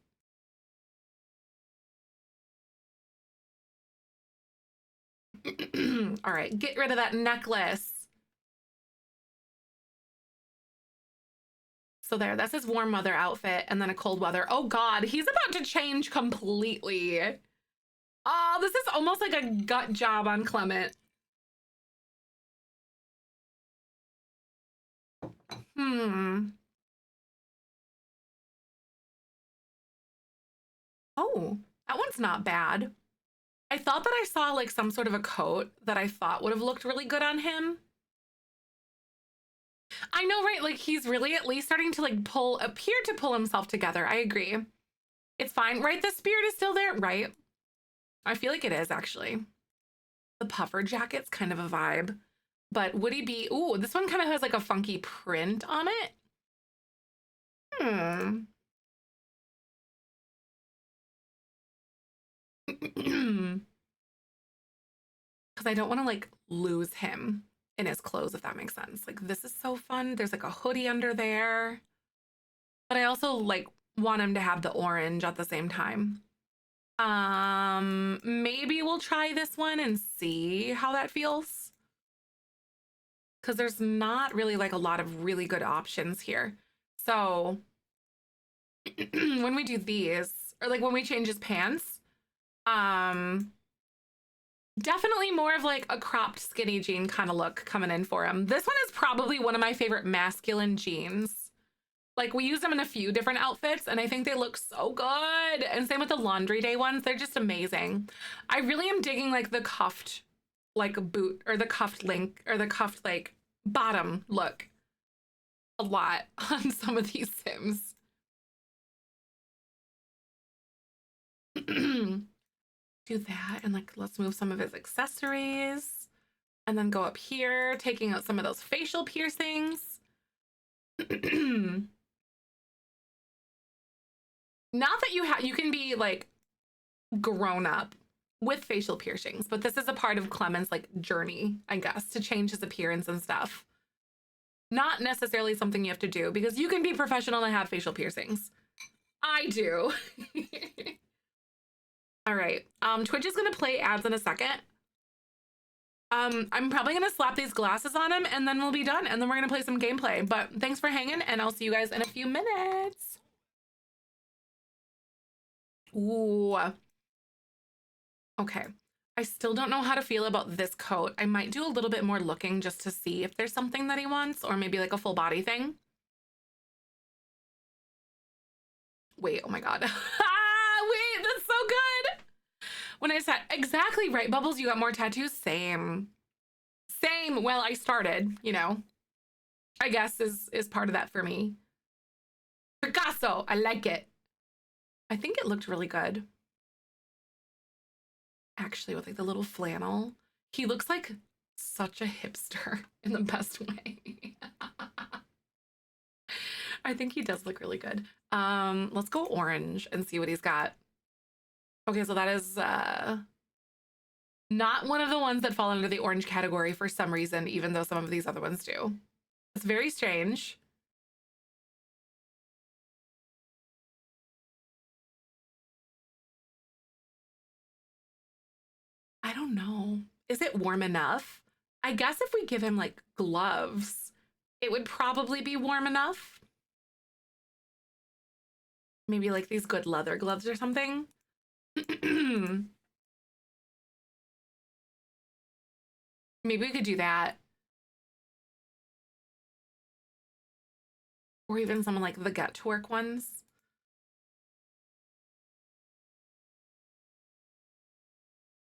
All right, get rid of that necklace. So there, that's his warm weather outfit, and then a cold weather. Oh God, he's about to change completely. Oh, this is almost like a gut job on Clement. Oh, that one's not bad. I thought that I saw like some sort of a coat that I thought would have looked really good on him. I know, right? Like he's really at least starting to like appear to pull himself together. I agree. It's fine, right? The spirit is still there, right? I feel like it is actually. The puffer jacket's kind of a vibe, but would he be, ooh, this one kind of has like a funky print on it. Because I don't want to like lose him in his clothes, if that makes sense. Like this is so fun. There's like a hoodie under there, but I also like want him to have the orange at the same time. Maybe we'll try this one and see how that feels. Because there's not really like a lot of really good options here. So when we do these, or like when we change his pants, definitely more of like a cropped skinny jean kind of look coming in for him. This one is probably one of my favorite masculine jeans. Like we use them in a few different outfits and I think they look so good. And same with the laundry day ones. They're just amazing. I really am digging like the cuffed like boot or the cuffed link or the cuffed like bottom look a lot on some of these Sims. Do that and like let's move some of his accessories and then go up here, taking out some of those facial piercings. Not that you can be like grown up with facial piercings, but this is a part of Clement's like journey, I guess, to change his appearance and stuff. Not necessarily something you have to do because you can be professional and have facial piercings. I do. All right. Twitch is gonna play ads in a second. I'm probably gonna slap these glasses on him and then we'll be done and then we're gonna play some gameplay. But thanks for hanging and I'll see you guys in a few minutes. Ooh. Okay. I still don't know how to feel about this coat. I might do a little bit more looking just to see if there's something that he wants or maybe like a full body thing. Wait, oh my God. Wait, that's so good. When I said, exactly right, Bubbles, you got more tattoos? Same. Same. Well, I started, you know, I guess is part of that for me. Picasso, I like it. I think it looked really good. Actually, with like the little flannel. He looks like such a hipster in the best way. I think he does look really good. Let's go orange and see what he's got. Okay, so that is not one of the ones that fall under the orange category for some reason, even though some of these other ones do. It's very strange. I don't know. Is it warm enough? I guess if we give him like gloves, it would probably be warm enough. Maybe like these good leather gloves or something. Maybe we could do that. Or even some like the Get to Work ones.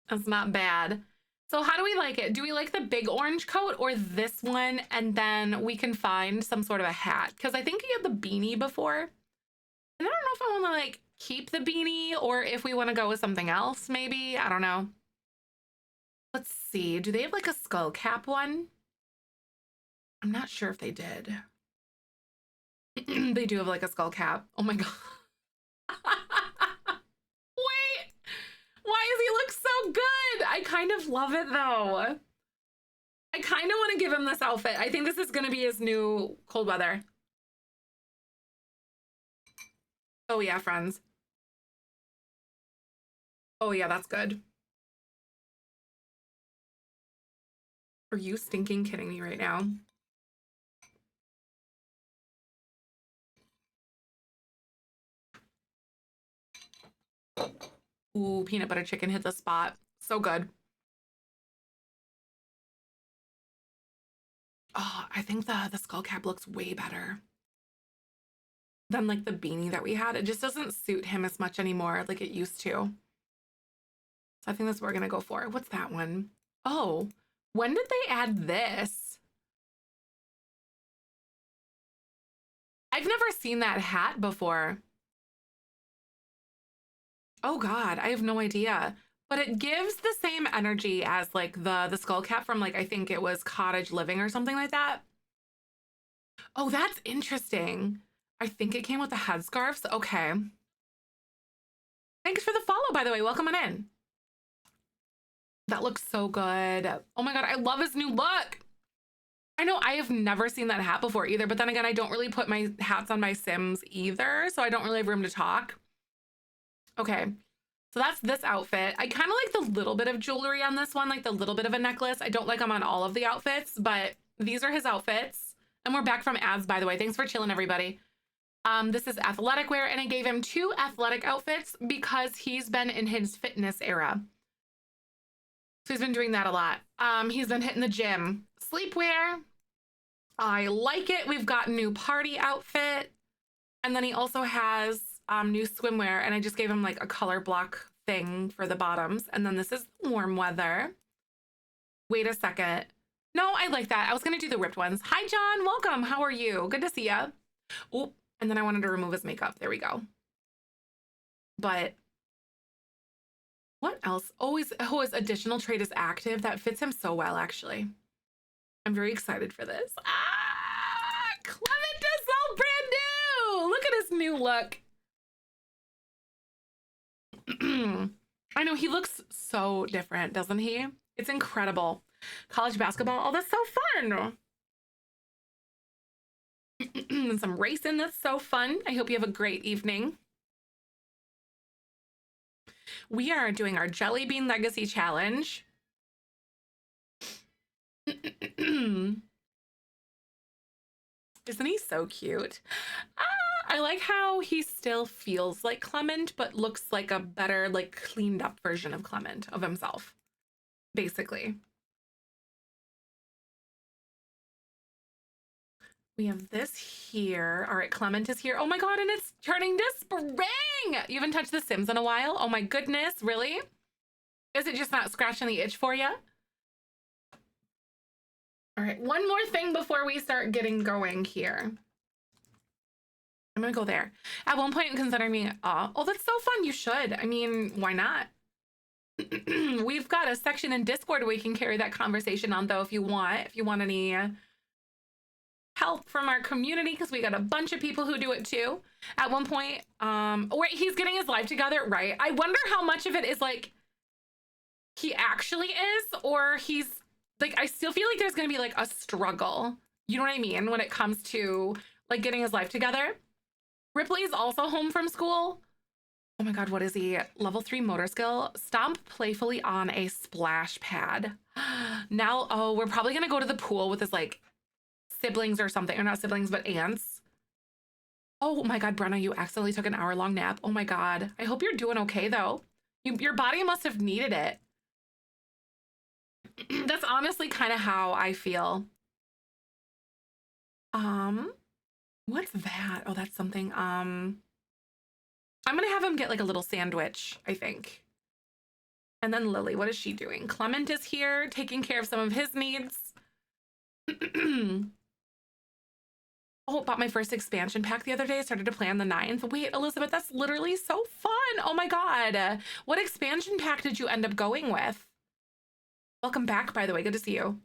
That's not bad. So how do we like it? Do we like the big orange coat or this one? And then we can find some sort of a hat. Because I think he had the beanie before. And I don't know if I want to like keep the beanie or if we want to go with something else, maybe. I don't know. Let's see. Do they have like a skull cap one? I'm not sure if they did. They do have like a skull cap. Oh my God. Wait, why does he look so good? I kind of love it though. I kind of want to give him this outfit. I think this is going to be his new cold weather. Oh yeah, friends. Oh yeah, that's good. Are you stinking kidding me right now? Ooh, peanut butter chicken hit the spot. So good. Oh, I think the skull cap looks way better than like the beanie that we had. It just doesn't suit him as much anymore like it used to. So I think that's what we're gonna go for. What's that one? Oh, when did they add this? I've never seen that hat before. Oh God, I have no idea. But it gives the same energy as like the skull cap from like I think it was Cottage Living or something like that. Oh, that's interesting. I think it came with the headscarves. Okay. Thanks for the follow, by the way. Welcome on in. That looks so good. Oh my God, I love his new look. I know I have never seen that hat before either, but then again, I don't really put my hats on my Sims either, so I don't really have room to talk. Okay, so that's this outfit. I kind of like the little bit of jewelry on this one, like the little bit of a necklace. I don't like them on all of the outfits, but these are his outfits. And we're back from ads, by the way. Thanks for chilling, everybody. This is athletic wear, and I gave him 2 athletic outfits because he's been in his fitness era. So he's been doing that a lot. He's been hitting the gym. Sleepwear. I like it. We've got new party outfit. And then he also has new swimwear. And I just gave him like a color block thing for the bottoms. And then this is warm weather. Wait a second. No, I like that. I was going to do the ripped ones. Hi, John. Welcome. How are you? Good to see you. Oh, and then I wanted to remove his makeup. There we go. But what else? His additional trait is active. That fits him so well, actually. I'm very excited for this. Clement is all brand new. Look at his new look. I know he looks so different, doesn't he? It's incredible. College basketball. Oh, that's so fun. And some racing. That's so fun. I hope you have a great evening. We are doing our Jellybean Legacy Challenge. Isn't he so cute? I like how he still feels like Clement, but looks like a better, like cleaned up version of Clement, of himself, basically. We have this here. All right, Clement is here. Oh my God, and it's turning to spring. You haven't touched The Sims in a while? Oh my goodness, really? Is it just not scratching the itch for you? All right, one more thing before we start getting going here. I'm gonna go there. At one point, consider me, oh, that's so fun. You should. I mean, why not? We've got a section in Discord where we can carry that conversation on, though, if you want any help from our community, because we got a bunch of people who do it too. At one point, wait, he's getting his life together, right? I wonder how much of it is like he actually is, or he's like, I still feel like there's gonna be like a struggle. You know what I mean? When it comes to like getting his life together. Ripley's also home from school. Oh my God, what is he? Level 3 motor skill. Stomp playfully on a splash pad. Now, oh, we're probably gonna go to the pool with his like siblings or something, or not siblings, but aunts. Oh my God, Brenna, you accidentally took an hour-long nap. Oh my God. I hope you're doing okay though. Your body must have needed it. That's honestly kind of how I feel. What's that? Oh, that's something. I'm gonna have him get like a little sandwich, I think. And then Lily, what is she doing? Clement is here taking care of some of his needs. Oh, bought my first expansion pack the other day. I started to play on the 9th. Wait, Elizabeth, that's literally so fun. Oh my God. What expansion pack did you end up going with? Welcome back, by the way. Good to see you.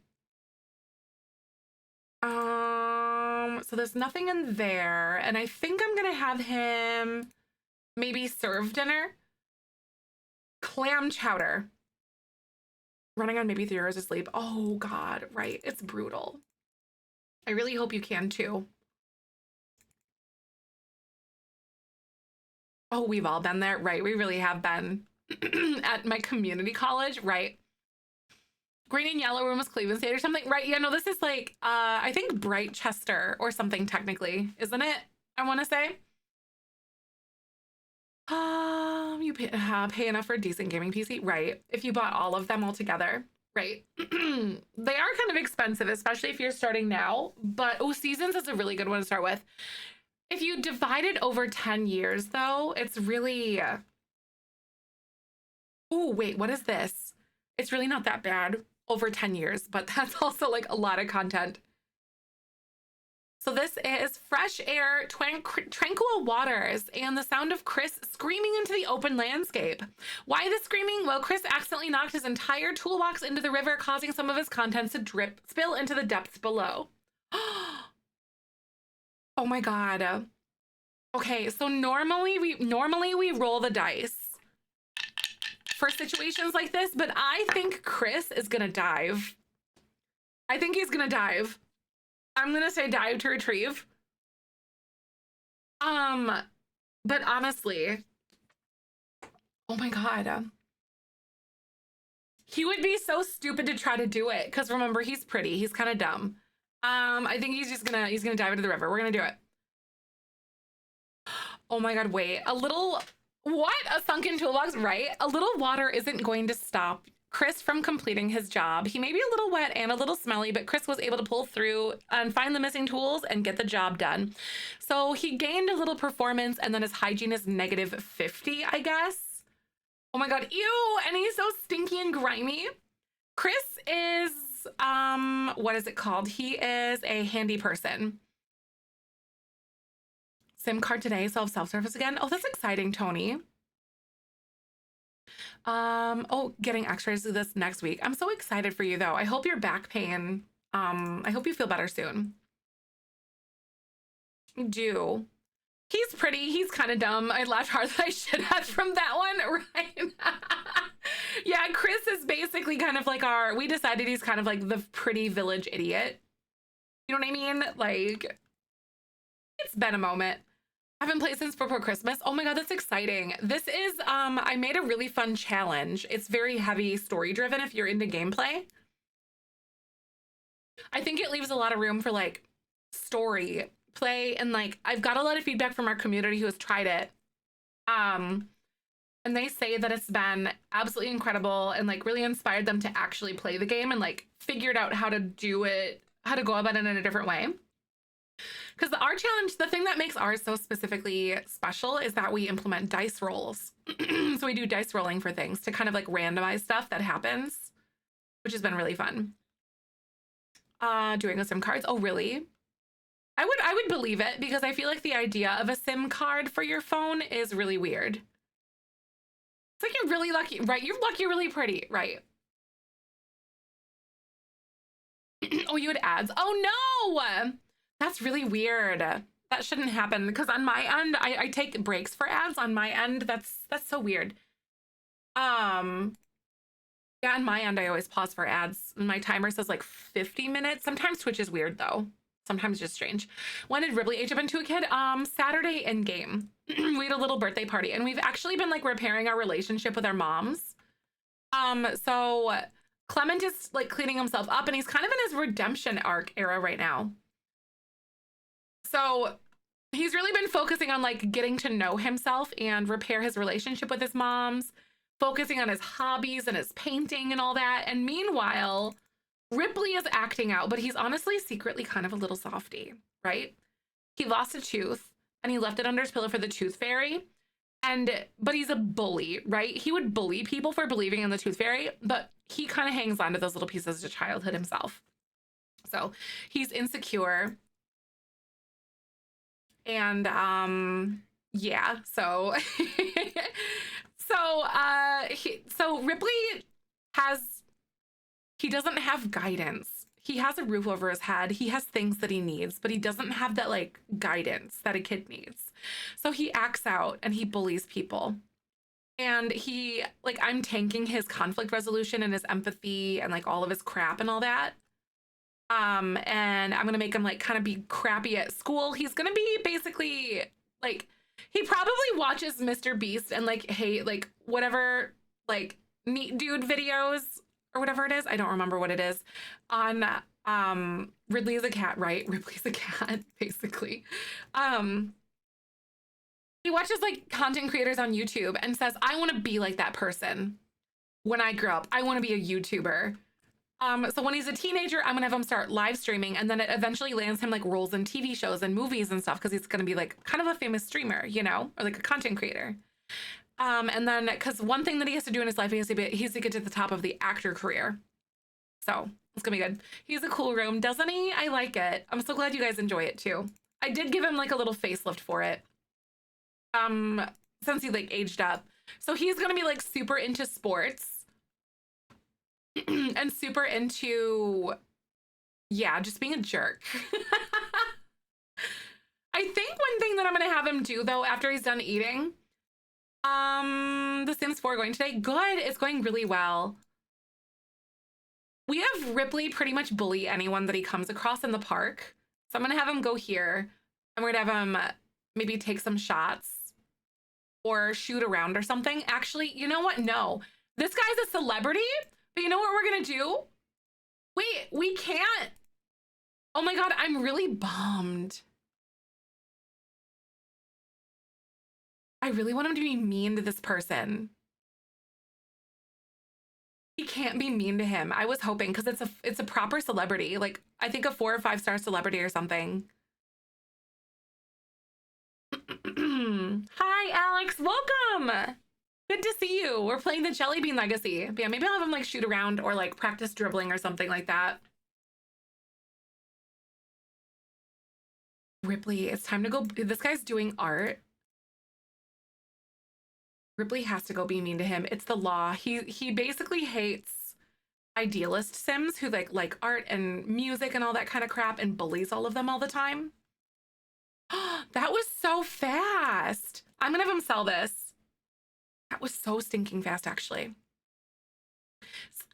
So there's nothing in there. And I think I'm gonna have him maybe serve dinner. Clam chowder. Running on maybe 3 hours of sleep. Oh God, right. It's brutal. I really hope you can too. Oh, we've all been there, right? We really have been at my community college, right? Green and yellow room was Cleveland State or something, right? Yeah, no, this is like, I think Brightchester or something technically, isn't it? I want to say. You pay enough for a decent gaming PC, right? If you bought all of them all together, right? They are kind of expensive, especially if you're starting now. But oh, Seasons is a really good one to start with. If you divide it over 10 years, though, it's really. Oh, wait, what is this? It's really not that bad over 10 years, but that's also like a lot of content. So this is fresh air, tranquil waters, and the sound of Chris screaming into the open landscape. Why the screaming? Well, Chris accidentally knocked his entire toolbox into the river, causing some of his contents to spill into the depths below. Oh my God. Okay, so normally we roll the dice for situations like this, but I think Chris is gonna dive. I think he's gonna dive. I'm gonna say dive to retrieve. But honestly, oh my God. He would be so stupid to try to do it, because remember, he's pretty. He's kind of dumb. I think he's gonna dive into the river. We're gonna do it. Oh my God, wait. What? A sunken toolbox, right? A little water isn't going to stop Chris from completing his job. He may be a little wet and a little smelly, but Chris was able to pull through and find the missing tools and get the job done. So he gained a little performance, and then his hygiene is -50, I guess. Oh my God, ew, and he's so stinky and grimy. Chris is, what is it called? He is a handy person. SIM card today, so self-service again. Oh, that's exciting, Tony. Oh, getting x-rays this next week. I'm so excited for you though. I hope your back pain, I hope you feel better soon. I do. He's pretty, he's kind of dumb. I laughed hard that I should have from that one, right? Yeah, Chris is basically kind of like we decided he's kind of like the pretty village idiot. You know what I mean? Like, it's been a moment. I haven't played since before Christmas. Oh my God, that's exciting. This is, I made a really fun challenge. It's very heavy story driven if you're into gameplay. I think it leaves a lot of room for like story play, and like I've got a lot of feedback from our community who has tried it. And they say that it's been absolutely incredible and like really inspired them to actually play the game and like figured out how to do it, how to go about it in a different way. Because our challenge, the thing that makes ours so specifically special is that we implement dice rolls. So we do dice rolling for things to kind of like randomize stuff that happens, which has been really fun. Doing with SIM cards. Oh, really? I would believe it, because I feel like the idea of a SIM card for your phone is really weird. It's like you're really lucky, right? You're lucky, you're really pretty, right? Oh, you had ads. Oh no! That's really weird. That shouldn't happen, because on my end, I take breaks for ads on my end. That's so weird. Yeah, on my end, I always pause for ads. My timer says like 50 minutes. Sometimes Twitch is weird though. Sometimes just strange. When did Ripley age up into a kid? Saturday in game. We had a little birthday party, and we've actually been like repairing our relationship with our moms. So Clement is like cleaning himself up, and he's kind of in his redemption arc era right now. So he's really been focusing on like getting to know himself and repair his relationship with his moms, focusing on his hobbies and his painting and all that. And meanwhile, Ripley is acting out, but he's honestly secretly kind of a little softy, right? He lost a tooth and he left it under his pillow for the tooth fairy. But he's a bully, right? He would bully people for believing in the tooth fairy, but he kind of hangs on to those little pieces of childhood himself. So he's insecure. And yeah, so so Ripley has, he doesn't have guidance. He has a roof over his head. He has things that he needs, but he doesn't have that like guidance that a kid needs. So he acts out and he bullies people. And he, like, I'm tanking his conflict resolution and his empathy and like all of his crap and all that. And I'm gonna make him like kind of be crappy at school. He's gonna be basically like, he probably watches Mr. Beast and like hate like whatever like neat dude videos or whatever it is. I don't remember what it is on Ridley's a cat, right? Ripley's a cat, basically. He watches like content creators on YouTube and says, I want to be like that person when I grow up. I want to be a YouTuber. So when he's a teenager, I'm gonna have him start live streaming, and then it eventually lands him like roles in TV shows and movies and stuff, because he's gonna be like kind of a famous streamer, you know, or like a content creator. And then because one thing that he has to do in his life, he has to get to the top of the actor career. So it's gonna be good. He's a cool room, doesn't he? I like it. I'm so glad you guys enjoy it too. I did give him like a little facelift for it. Since he like aged up. So he's gonna be like super into sports. And super into, yeah, just being a jerk. I think one thing that I'm gonna have him do though after he's done eating, The Sims 4 going today? Good, it's going really well. We have Ripley pretty much bully anyone that he comes across in the park. So I'm gonna have him go here, and we're gonna have him maybe take some shots or shoot around or something. Actually, you know what? No, this guy's a celebrity. But you know what we're gonna do? Wait, we can't. Oh my God, I'm really bummed. I really want him to be mean to this person. He can't be mean to him. I was hoping, because it's a proper celebrity. Like, I think a 4 or 5 star celebrity or something. Hi, Alex, welcome. Good to see you. We're playing the Jellybean Legacy. But yeah, maybe I'll have him like shoot around or like practice dribbling or something like that. Ripley, it's time to go. This guy's doing art. Ripley has to go be mean to him. It's the law. He basically hates idealist Sims who like art and music and all that kind of crap, and bullies all of them all the time. That was so fast. I'm gonna have him sell this. That was so stinking fast, actually.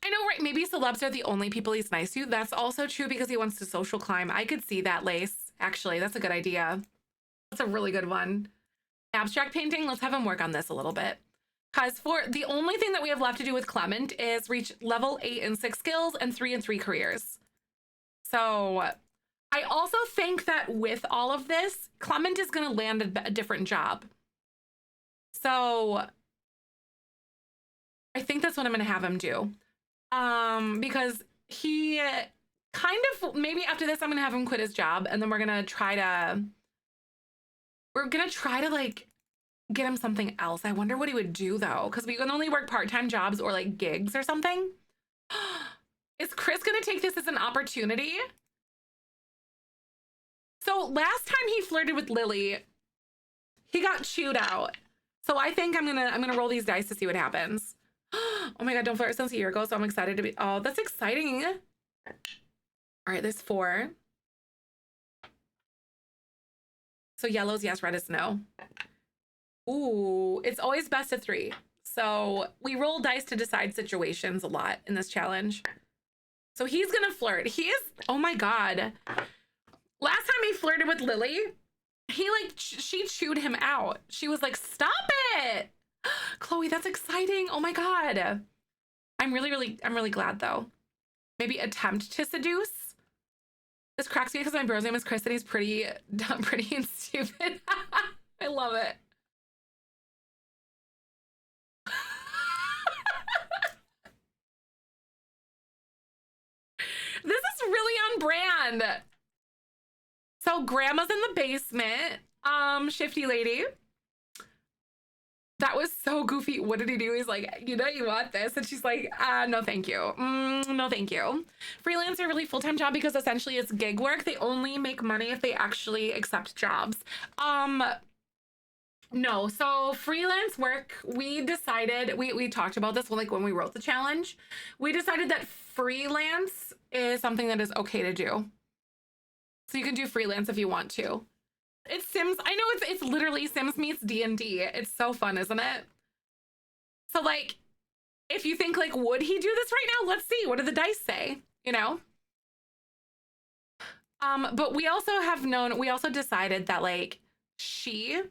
I know, right? Maybe celebs are the only people he's nice to. That's also true because he wants to social climb. I could see that, Lace. Actually, that's a good idea. That's a really good one. Abstract painting, let's have him work on this a little bit. Because for the only thing that we have left to do with Clement is reach level 8 in 6 skills and 3 in 3 careers. So I also think that with all of this, Clement is going to land a different job. So I think that's what I'm going to have him do. Because he kind of, maybe after this, I'm going to have him quit his job, and then we're going to try to like get him something else. I wonder what he would do though, because we can only work part-time jobs or like gigs or something. Is Chris going to take this as an opportunity? So last time he flirted with Lily, he got chewed out. So I think I'm gonna roll these dice to see what happens. Oh my God, don't flirt since a year ago, so I'm excited to be, oh, that's exciting. All right, there's 4. So yellow's yes, red is no. Ooh, it's always best of 3. So we roll dice to decide situations a lot in this challenge. So he's gonna flirt. He is, oh my God. Last time he flirted with Lily, he like, she chewed him out. She was like, stop it. Chloe, that's exciting. Oh my God. I'm really glad though. Maybe attempt to seduce. This cracks me because my bro's name is Chris and he's pretty dumb, pretty and stupid. I love it. This is really on brand. So grandma's in the basement. Shifty lady. That was so goofy. What did he do? He's like, you know, you want this? And she's like, no, thank you. No, thank you. Freelance are really full-time job because essentially it's gig work. They only make money if they actually accept jobs. No, so freelance work, we decided, we talked about this like when we wrote the challenge. We decided that freelance is something that is okay to do. So you can do freelance if you want to. It's Sims. I know it's literally Sims meets D&D. It's so fun, isn't it? So like, if you think like, would he do this right now? Let's see. What do the dice say? You know? But we also decided that like he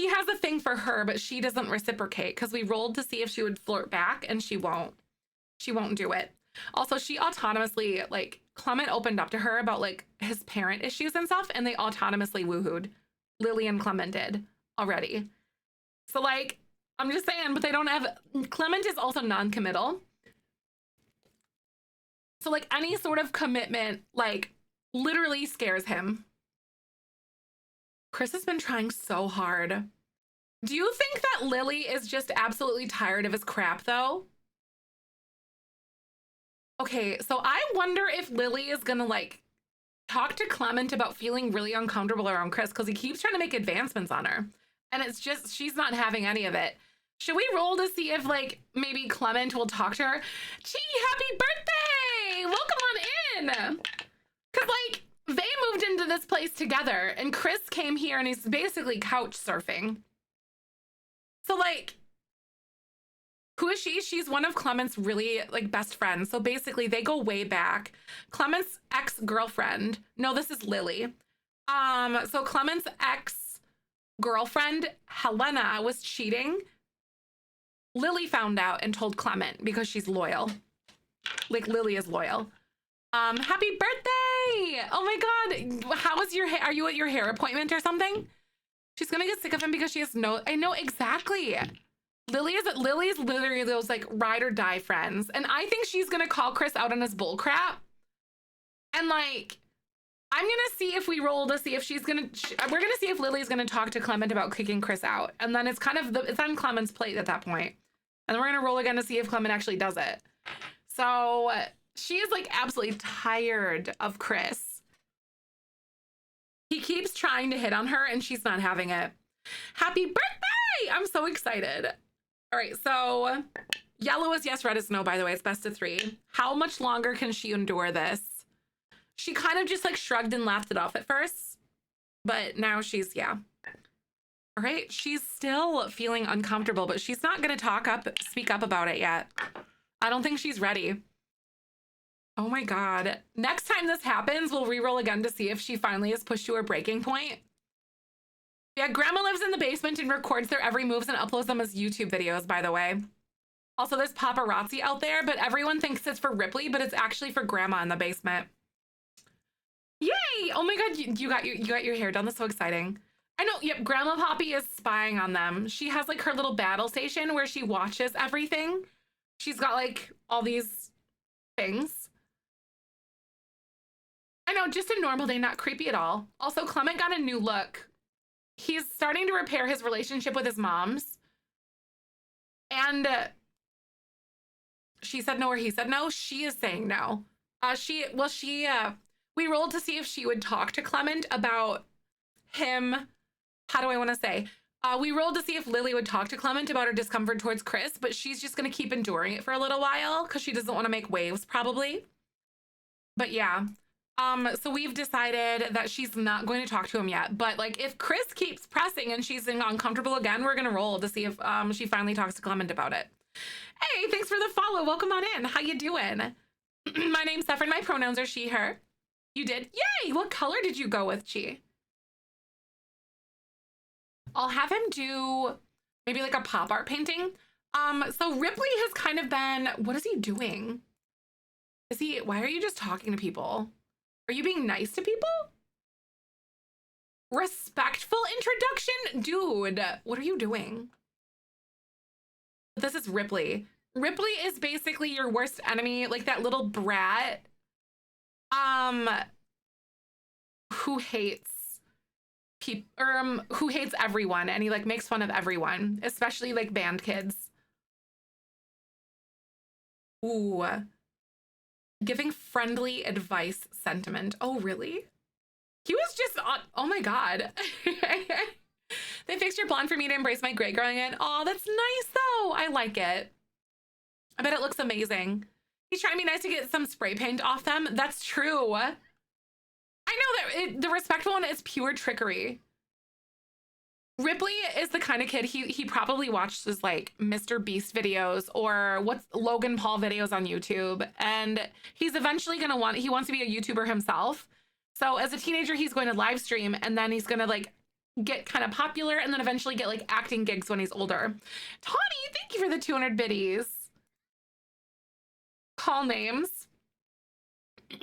has a thing for her, but she doesn't reciprocate because we rolled to see if she would flirt back and she won't do it. Also, she autonomously, like, Clement opened up to her about like his parent issues and stuff, and they autonomously woohooed. Lily and Clement did already. So like, I'm just saying, but they don't have, Clement is also non-committal. So like any sort of commitment, like literally scares him. Chris has been trying so hard. Do you think that Lily is just absolutely tired of his crap though? Okay, so I wonder if Lily is gonna like talk to Clement about feeling really uncomfortable around Chris because he keeps trying to make advancements on her. And it's just, she's not having any of it. Should we roll to see if like maybe Clement will talk to her? Gee, happy birthday! Welcome on in! Cause like, they moved into this place together and Chris came here and he's basically couch surfing. So like, who is she? She's one of Clement's really like best friends. So basically they go way back. Clement's ex-girlfriend. No, this is Lily. So Clement's ex-girlfriend, Helena, was cheating. Lily found out and told Clement because she's loyal. Like Lily is loyal. Happy birthday! Oh my God. How was your hair? Are you at your hair appointment or something? She's gonna get sick of him because she has no, I know exactly. Lily's literally those like ride or die friends. And I think she's gonna call Chris out on his bull crap. And like, I'm gonna see if we roll to see if we're gonna see if Lily's gonna talk to Clement about kicking Chris out. And then it's kind of, it's on Clement's plate at that point. And then we're gonna roll again to see if Clement actually does it. So she is like absolutely tired of Chris. He keeps trying to hit on her and she's not having it. Happy birthday! I'm so excited. All right, so yellow is yes, red is no, by the way. It's best of 3. How much longer can she endure this? She kind of just like shrugged and laughed it off at first, but now she's, yeah. All right, she's still feeling uncomfortable, but she's not gonna speak up about it yet. I don't think she's ready. Oh my God. Next time this happens, we'll re-roll again to see if she finally is pushed to her breaking point. Yeah, Grandma lives in the basement and records their every moves and uploads them as YouTube videos, by the way. Also, there's paparazzi out there, but everyone thinks it's for Ripley, but it's actually for Grandma in the basement. Yay! Oh my God, you got your hair done. That's so exciting. I know, yep, Grandma Poppy is spying on them. She has like her little battle station where she watches everything. She's got like all these things. I know, just a normal day, not creepy at all. Also, Clement got a new look. He's starting to repair his relationship with his moms. And she said no or he said no. She is saying no. We rolled to see if she would talk to Clement about him. How do I want to say? We rolled to see if Lily would talk to Clement about her discomfort towards Chris, but she's just going to keep enduring it for a little while because she doesn't want to make waves, probably. But yeah. So we've decided that she's not going to talk to him yet. But like, if Chris keeps pressing and she's uncomfortable again, we're going to roll to see if she finally talks to Clement about it. Hey, thanks for the follow. Welcome on in. How you doing? My name's Saffron. My pronouns are she, her. You did? Yay! What color did you go with, Chi? I'll have him do maybe like a pop art painting. So Ripley has kind of been, what is he doing? Why are you just talking to people? Are you being nice to people? Respectful introduction? Dude, what are you doing? This is Ripley. Ripley is basically your worst enemy, like that little brat. Who hates who hates everyone, and he like makes fun of everyone, especially like band kids. Ooh. Giving friendly advice sentiment. Oh, really? He was just on, oh my God. They fixed your blonde for me to embrace my gray growing in. Oh, that's nice though. I like it. I bet it looks amazing. He's trying to be nice to get some spray paint off them. That's true. I know that the respectful one is pure trickery. Ripley is the kind of kid, he probably watches like Mr. Beast videos or what's Logan Paul videos on YouTube. And he's eventually going to he wants to be a YouTuber himself. So as a teenager, he's going to live stream, and then he's going to like get kind of popular and then eventually get like acting gigs when he's older. Tawny, thank you for the 200 biddies. Call names.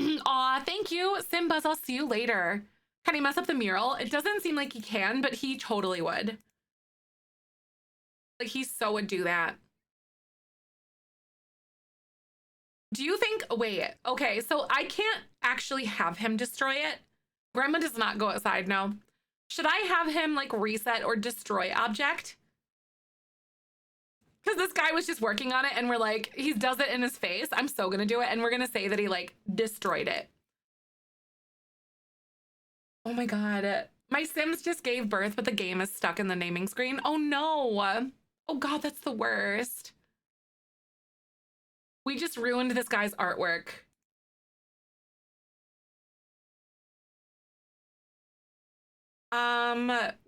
Aw, thank you. Simbuzz, I'll see you later. Can he mess up the mural? It doesn't seem like he can, but he totally would. Like, he so would do that. Do you think, wait, okay, so I can't actually have him destroy it. Grandma does not go outside, no. Should I have him like reset or destroy object? Because this guy was just working on it and we're like, he does it in his face. I'm so gonna do it. And we're gonna say that he like destroyed it. Oh my God. My Sims just gave birth, but the game is stuck in the naming screen. Oh no. Oh God, that's the worst. We just ruined this guy's artwork.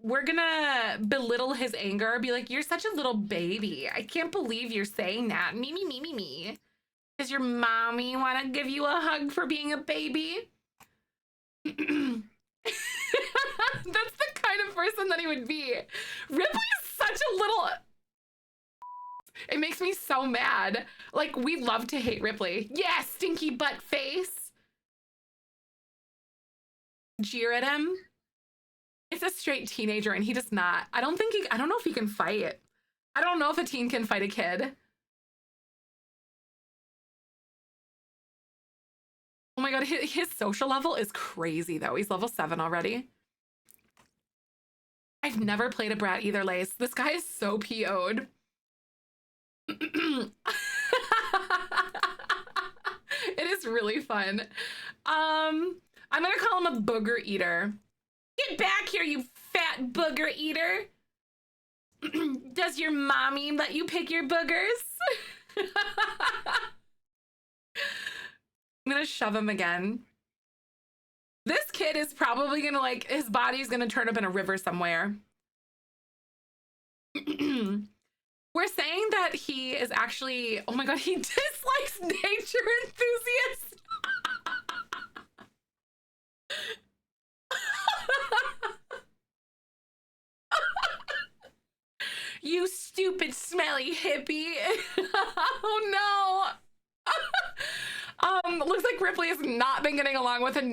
We're gonna belittle his anger, be like, you're such a little baby. I can't believe you're saying that. Me, me, me, me, me. Does your mommy want to give you a hug for being a baby? That's the kind of person that he would be. Ripley is such a little... It makes me so mad. Like, we love to hate Ripley. Yeah, stinky butt face. Jeer at him. It's a straight teenager and he does not. I don't know if he can fight. I don't know if a teen can fight a kid. Oh my God, his social level is crazy though. He's level 7 already. I've never played a brat either, Lace. This guy is so PO'd. It is really fun. I'm gonna call him a booger eater. Get back here, you fat booger eater. Does your mommy let you pick your boogers? I'm gonna shove him again. This kid is probably gonna like, his body's gonna turn up in a river somewhere. We're saying that he is actually, oh my God, he dislikes nature enthusiasts. You stupid smelly hippie. Oh no. Looks like Ripley has not been getting along with a